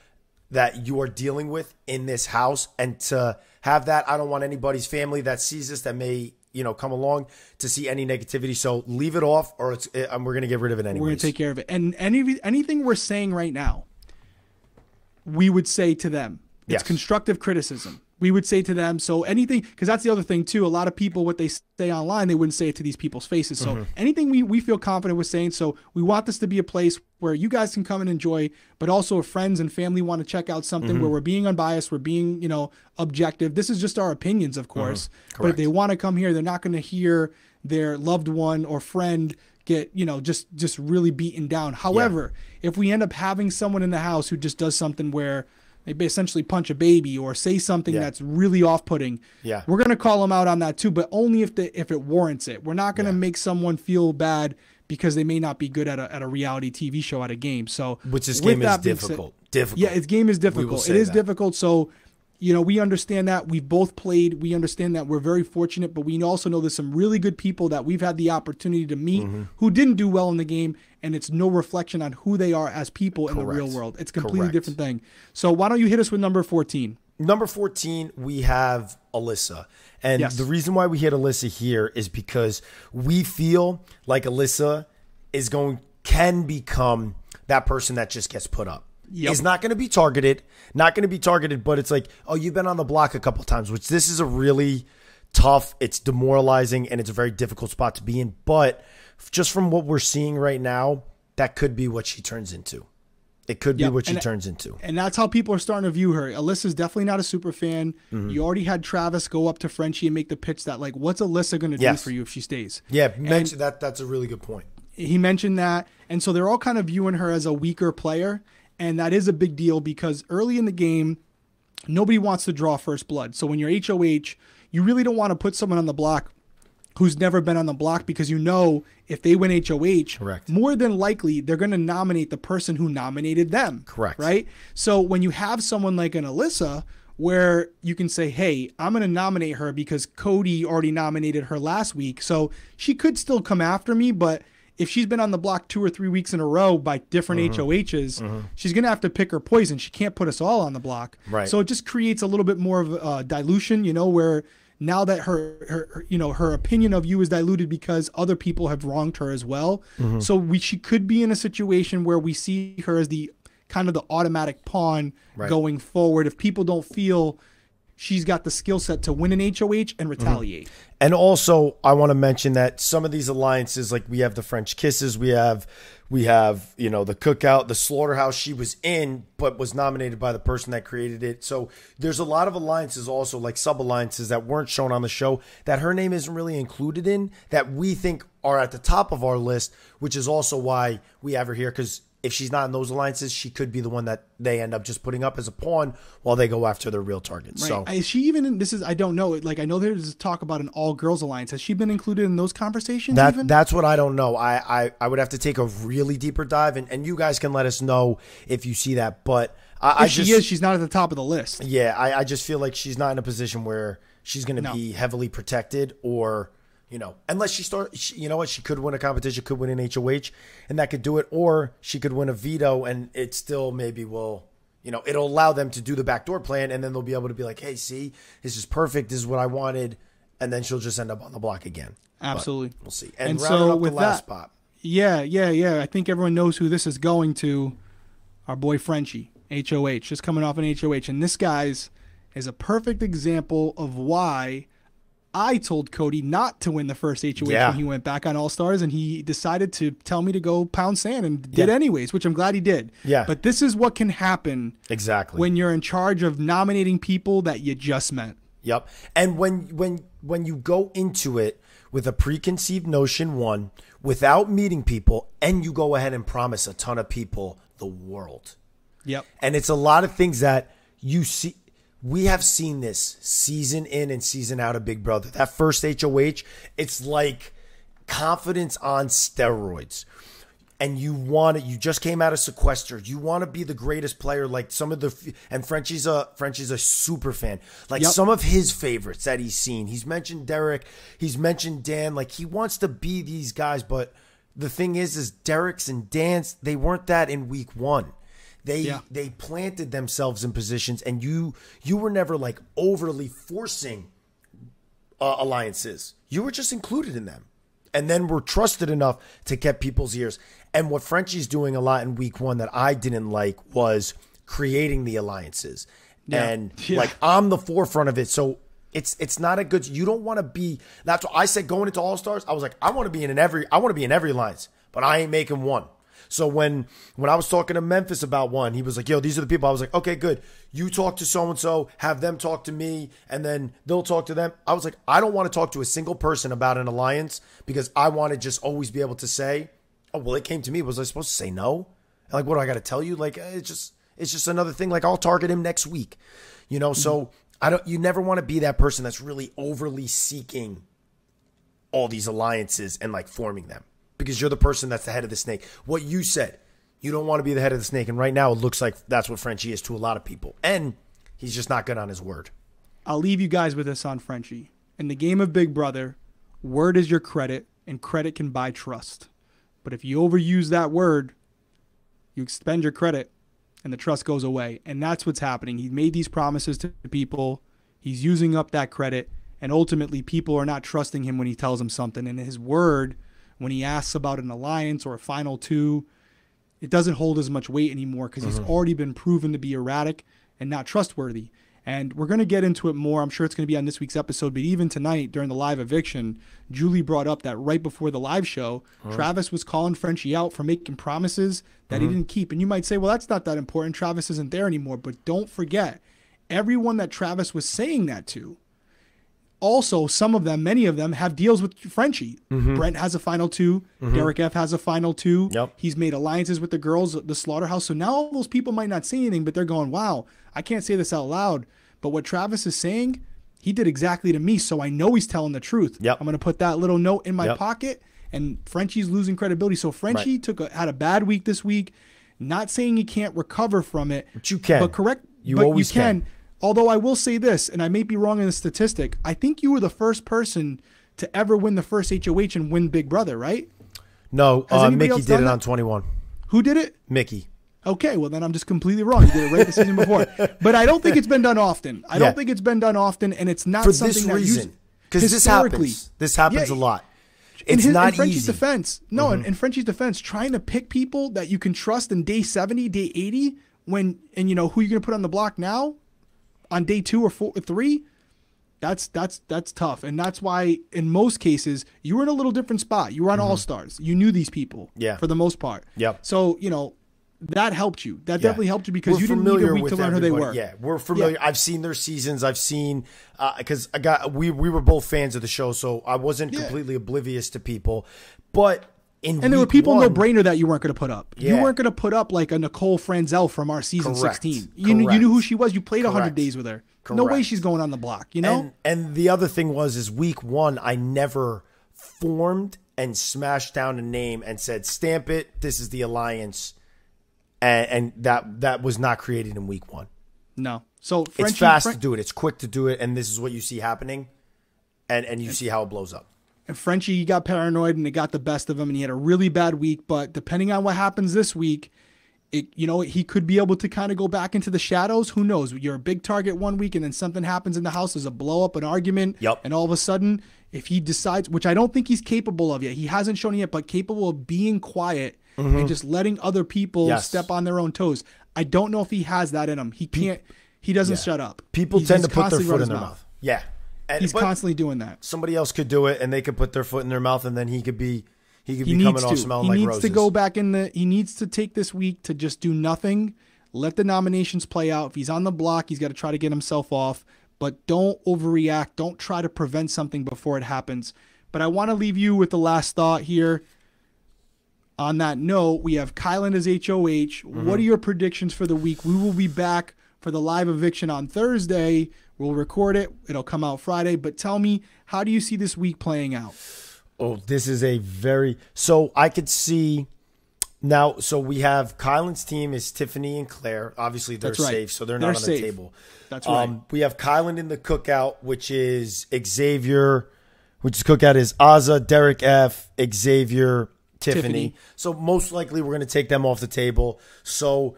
that you are dealing with in this house. And to have that, I don't want anybody's family that sees this that may come along to see any negativity. So leave it off, or we're going to get rid of it anyway. We're going to take care of it. And anything we're saying right now, we would say to them. It's constructive criticism. We would say to them, so anything, because that's the other thing too. A lot of people, what they say online, they wouldn't say it to these people's faces. So anything we feel confident with saying. So we want this to be a place where you guys can come and enjoy, but also if friends and family want to check out something where we're being unbiased, we're being, objective. This is just our opinions, of course. But if they want to come here, they're not going to hear their loved one or friend get, just really beaten down. However, if we end up having someone in the house who just does something where they essentially punch a baby or say something that's really off-putting, we're going to call them out on that too, but only if it warrants it. We're not going to make someone feel bad because they may not be good at a reality TV show, at a game. So, which this game is difficult. Yeah, its game is difficult. It is difficult. So, we understand that. We've both played. We understand that. We're very fortunate, but we also know there's some really good people that we've had the opportunity to meet who didn't do well in the game, and it's no reflection on who they are as people in the real world. It's a completely different thing. So why don't you hit us with number 14? Number 14, we have Alyssa. And the reason why we hit Alyssa here is because we feel like Alyssa can become that person that just gets put up. Is not going to be targeted, but it's like, oh, you've been on the block a couple times, which this is a really tough, it's demoralizing, and it's a very difficult spot to be in. But just from what we're seeing right now, that could be what she turns into. It could be what she turns into. And that's how people are starting to view her. Alyssa's definitely not a super fan. You already had Travis go up to Frenchie and make the pitch that, like, what's Alyssa going to do for you if she stays? Yeah, mention that. That's a really good point. He mentioned that. And so they're all kind of viewing her as a weaker player. And that is a big deal because early in the game, nobody wants to draw first blood. So when you're HOH, you really don't want to put someone on the block who's never been on the block because you know if they win HOH, correct, more than likely they're going to nominate the person who nominated them. Correct. Right? So when you have someone like an Alyssa where you can say, hey, I'm going to nominate her because Cody already nominated her last week. So she could still come after me, but if she's been on the block 2 or 3 weeks in a row by different HOHs, she's going to have to pick her poison. She can't put us all on the block. Right. So it just creates a little bit more of dilution, where now that her opinion of you is diluted because other people have wronged her as well. So she could be in a situation where we see her as the kind of the automatic pawn going forward if people don't feel she's got the skill set to win an HOH and retaliate. And also, I want to mention that some of these alliances, like we have the French Kisses, we have the Cookout, the Slaughterhouse she was in, but was nominated by the person that created it. So there's a lot of alliances also, like sub-alliances that weren't shown on the show that her name isn't really included in, that we think are at the top of our list, which is also why we have her here, because if she's not in those alliances, she could be the one that they end up just putting up as a pawn while they go after their real targets. Right. So is she even in, I don't know. Like, I know there's talk about an all-girls alliance. Has she been included in those conversations even? That's what I don't know. I would have to take a really deeper dive, and you guys can let us know if you see that. But she's not at the top of the list. Yeah, I just feel like she's not in a position where she's going to be heavily protected or... unless she could win a competition, could win an HOH, and that could do it. Or she could win a veto, and it still maybe will, it'll allow them to do the backdoor plan, and then they'll be able to be like, hey, see, this is perfect. This is what I wanted. And then she'll just end up on the block again. Absolutely. But we'll see. And so up with the last spot. Yeah. I think everyone knows who this is going to. Our boy Frenchie, HOH, just coming off an HOH. And this guy's is a perfect example of why I told Cody not to win the first HOH when he went back on All-Stars, and he decided to tell me to go pound sand and did anyways, which I'm glad he did. Yeah. But this is what can happen when you're in charge of nominating people that you just met. Yep. And when you go into it with a preconceived notion, one, without meeting people, and you go ahead and promise a ton of people the world. Yep. And it's a lot of things that you see. We have seen this season in and season out of Big Brother. That first HOH, it's like confidence on steroids. And you want it. You just came out of sequester. You want to be the greatest player, like some of the. And Frenchie's a super fan. Like some of his favorites that he's seen. He's mentioned Derek. He's mentioned Dan. Like he wants to be these guys. But the thing is Derek's and Dan's, they weren't that in week one. They planted themselves in positions, and you were never like overly forcing alliances. You were just included in them, and then were trusted enough to get people's ears. And what Frenchie's doing a lot in week one that I didn't like was creating the alliances, and like I'm the forefront of it. So it's not a good. You don't want to be. That's what I said going into All Stars. I was like, I want to be in every alliance, but I ain't making one. So when I was talking to Memphis about one, he was like, yo, these are the people. I was like, okay, good. You talk to so-and-so, have them talk to me, and then they'll talk to them. I was like, I don't want to talk to a single person about an alliance because I want to just always be able to say, oh, well, it came to me. Was I supposed to say no? And like, what do I got to tell you? Like, it's just another thing. Like, I'll target him next week, So you never want to be that person that's really overly seeking all these alliances and like forming them. Because you're the person that's the head of the snake. What you said, you don't want to be the head of the snake. And right now it looks like that's what Frenchie is to a lot of people. And he's just not good on his word. I'll leave you guys with this on Frenchie. In the game of Big Brother, word is your credit, and credit can buy trust. But if you overuse that word, you expend your credit, and the trust goes away. And that's what's happening. He made these promises to people. He's using up that credit. And ultimately, people are not trusting him when he tells them something. And his word, when he asks about an alliance or a final two, it doesn't hold as much weight anymore because he's already been proven to be erratic and not trustworthy. And we're going to get into it more. I'm sure it's going to be on this week's episode. But even tonight during the live eviction, Julie brought up that right before the live show, Travis was calling Frenchie out for making promises that he didn't keep. And you might say, well, that's not that important. Travis isn't there anymore. But don't forget, everyone that Travis was saying that to, also, some of them, many of them, have deals with Frenchie. Brent has a final 2. Derek F has a final 2. Yep. He's made alliances with the girls at the Slaughterhouse. So now all those people might not say anything, but they're going, wow, I can't say this out loud. But what Travis is saying, he did exactly to me, so I know he's telling the truth. Yep. I'm going to put that little note in my pocket, and Frenchie's losing credibility. So Frenchie had a bad week this week. Not saying you can't recover from it. But you can. But correct. You but always you can. Although I will say this, and I may be wrong in the statistic, I think you were the first person to ever win the first HOH and win Big Brother, right? No, anybody Mickey else did done it that? on 21. Who did it? Mickey. Okay, well then I'm just completely wrong. You did it right the season before. But I don't think it's been done often. I don't think it's been done often, and it's not For something this that reason. Because this happens. This happens a lot. It's not in Frenchie's easy. defense, in Frenchie's defense, trying to pick people that you can trust in day 70, day 80, and you know who you're going to put on the block now, on day 2 or 4 or 3, that's tough. And that's why in most cases you were in a little different spot. You were on All-Stars. You knew these people for the most part. Yep. So, you know, that helped you. That definitely helped you because you didn't need a week to learn who they were. Yeah, we're familiar. Yeah. I've seen their seasons. I've seen because we were both fans of the show, so I wasn't completely oblivious to people. But there were people no brainer that you weren't going to put up. You weren't going to put up like a Nicole Franzel from our season 16. You knew who she was. You played 100 days with her. No way she's going on the block. You know. And the other thing is week 1, I never formed and smashed down a name and said, "Stamp it. This is the alliance." And that was not created in week 1. No. So it's fast to do it. It's quick to do it. And this is what you see happening. And you see how it blows up. And Frenchie got paranoid and it got the best of him. And he had a really bad week. But depending on what happens this week, he could be able to kind of go back into the shadows. Who knows? You're a big target one week and then something happens in the house. There's a blow up, an argument. Yep. And all of a sudden, if he decides, which I don't think he's capable of yet. He hasn't shown it yet, but capable of being quiet and just letting other people step on their own toes. I don't know if he has that in him. He can't. He doesn't shut up. People tend to put their foot in their mouth. Yeah. He's constantly doing that. Somebody else could do it, and they could put their foot in their mouth, and then he could be coming off smelling like roses. He needs to go back he needs to take this week to just do nothing, let the nominations play out. If he's on the block, he's got to try to get himself off, but don't overreact. Don't try to prevent something before it happens. But I want to leave you with the last thought here. On that note, we have Kylan as HOH. What are your predictions for the week? We will be back for the live eviction on Thursday. We'll record it. It'll come out Friday. But tell me, how do you see this week playing out? Oh, this is so I could see now. So we have Kylan's team is Tiffany and Claire. Obviously, they're safe, so they're not on the table. That's right. We have Kylan in the cookout, which is Xavier, which is cookout is Azza, Derek F, Xavier, Tiffany. So most likely we're going to take them off the table. So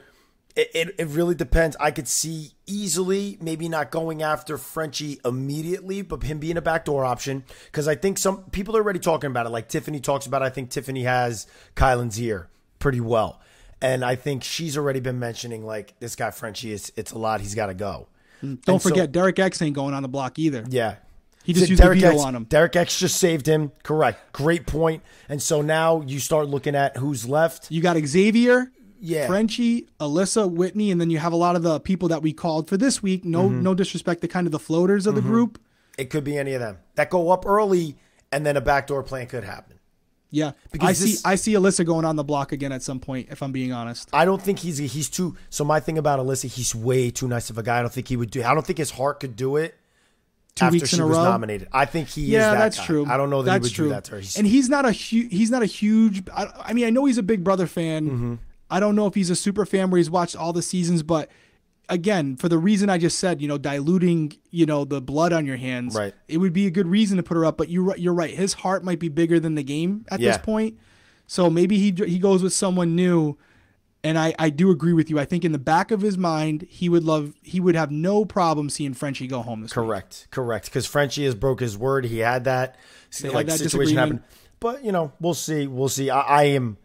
it really depends. I could see easily maybe not going after Frenchie immediately, but him being a backdoor option. Because I think some people are already talking about it. Like Tiffany talks about it. I think Tiffany has Kylan's ear pretty well. And I think she's already been mentioning like this guy Frenchie, it's a lot. He's got to go. Don't forget, Derek X ain't going on the block either. Yeah. He just used Derek the veto on him. Derek X just saved him. Correct. Great point. And so now you start looking at who's left. You got Xavier, Frenchie, Alyssa, Whitney, and then you have a lot of the people that we called for this week. No disrespect to kind of the floaters of the group. It could be any of them that go up early, and then a backdoor plan could happen. Yeah, because I see Alyssa going on the block again at some point, if I'm being honest. I don't think he's too. So my thing about Alyssa, he's way too nice of a guy. I don't think he would do. I don't think his heart could do it. 2 weeks in a row. After she was nominated, I think he is that that's guy. True. I don't know that he would do that to her. And he's not a huge. I mean, I know he's a Big Brother fan. I don't know if he's a super fan where he's watched all the seasons, but again, for the reason I just said, diluting, the blood on your hands, right? It would be a good reason to put her up. But you're right. His heart might be bigger than the game at this point. So maybe he goes with someone new. And I do agree with you. I think in the back of his mind, he would have no problem seeing Frenchie go home this week. Correct. Because Frenchie has broke his word. He had that situation happen. But we'll see. I am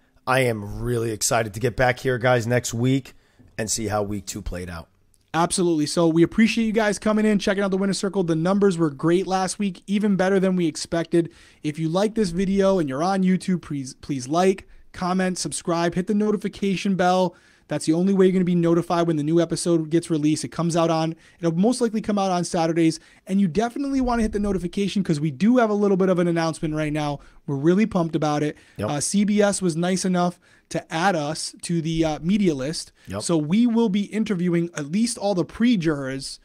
really excited to get back here, guys, next week and see how week 2 played out. Absolutely. So we appreciate you guys coming in, checking out the Winner Circle. The numbers were great last week, even better than we expected. If you like this video and you're on YouTube, please like, comment, subscribe, hit the notification bell. That's the only way you're going to be notified when the new episode gets released. It'll most likely come out on Saturdays. And you definitely want to hit the notification because we do have a little bit of an announcement right now. We're really pumped about it. Yep. CBS was nice enough to add us to the media list. Yep. So we will be interviewing at least all the pre-jurors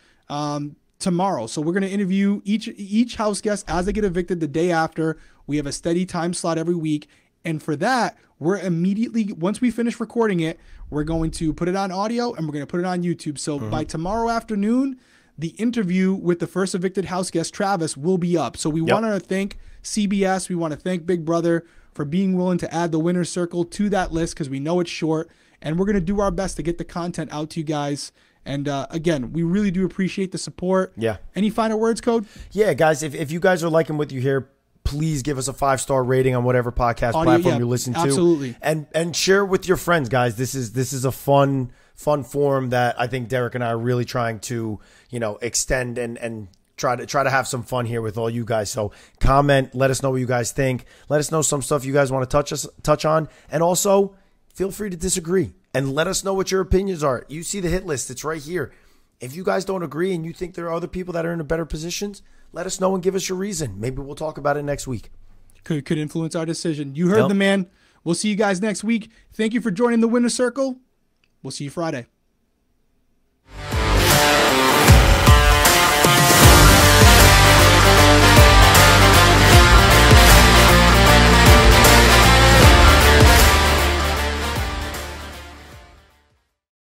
tomorrow. So we're going to interview each house guest as they get evicted the day after. We have a steady time slot every week. And for that, we're immediately, once we finish recording it, we're going to put it on audio and we're going to put it on YouTube. So by tomorrow afternoon, the interview with the first evicted house guest, Travis, will be up. So we want to thank CBS. We want to thank Big Brother for being willing to add the Winner's Circle to that list because we know it's short. And we're going to do our best to get the content out to you guys. And again, we really do appreciate the support. Yeah. Any final words, Code? Yeah, guys, if you guys are liking what you hear, please give us a 5-star rating on whatever podcast platform you listen to. Absolutely. And share with your friends, guys. This is a fun forum that I think Derek and I are really trying to, extend and try to have some fun here with all you guys. So comment, let us know what you guys think. Let us know some stuff you guys want to touch on. And also feel free to disagree and let us know what your opinions are. You see the hit list. It's right here. If you guys don't agree and you think there are other people that are in a better positions, let us know and give us your reason. Maybe we'll talk about it next week. Could influence our decision. You heard the man. We'll see you guys next week. Thank you for joining the Winner Circle. We'll see you Friday.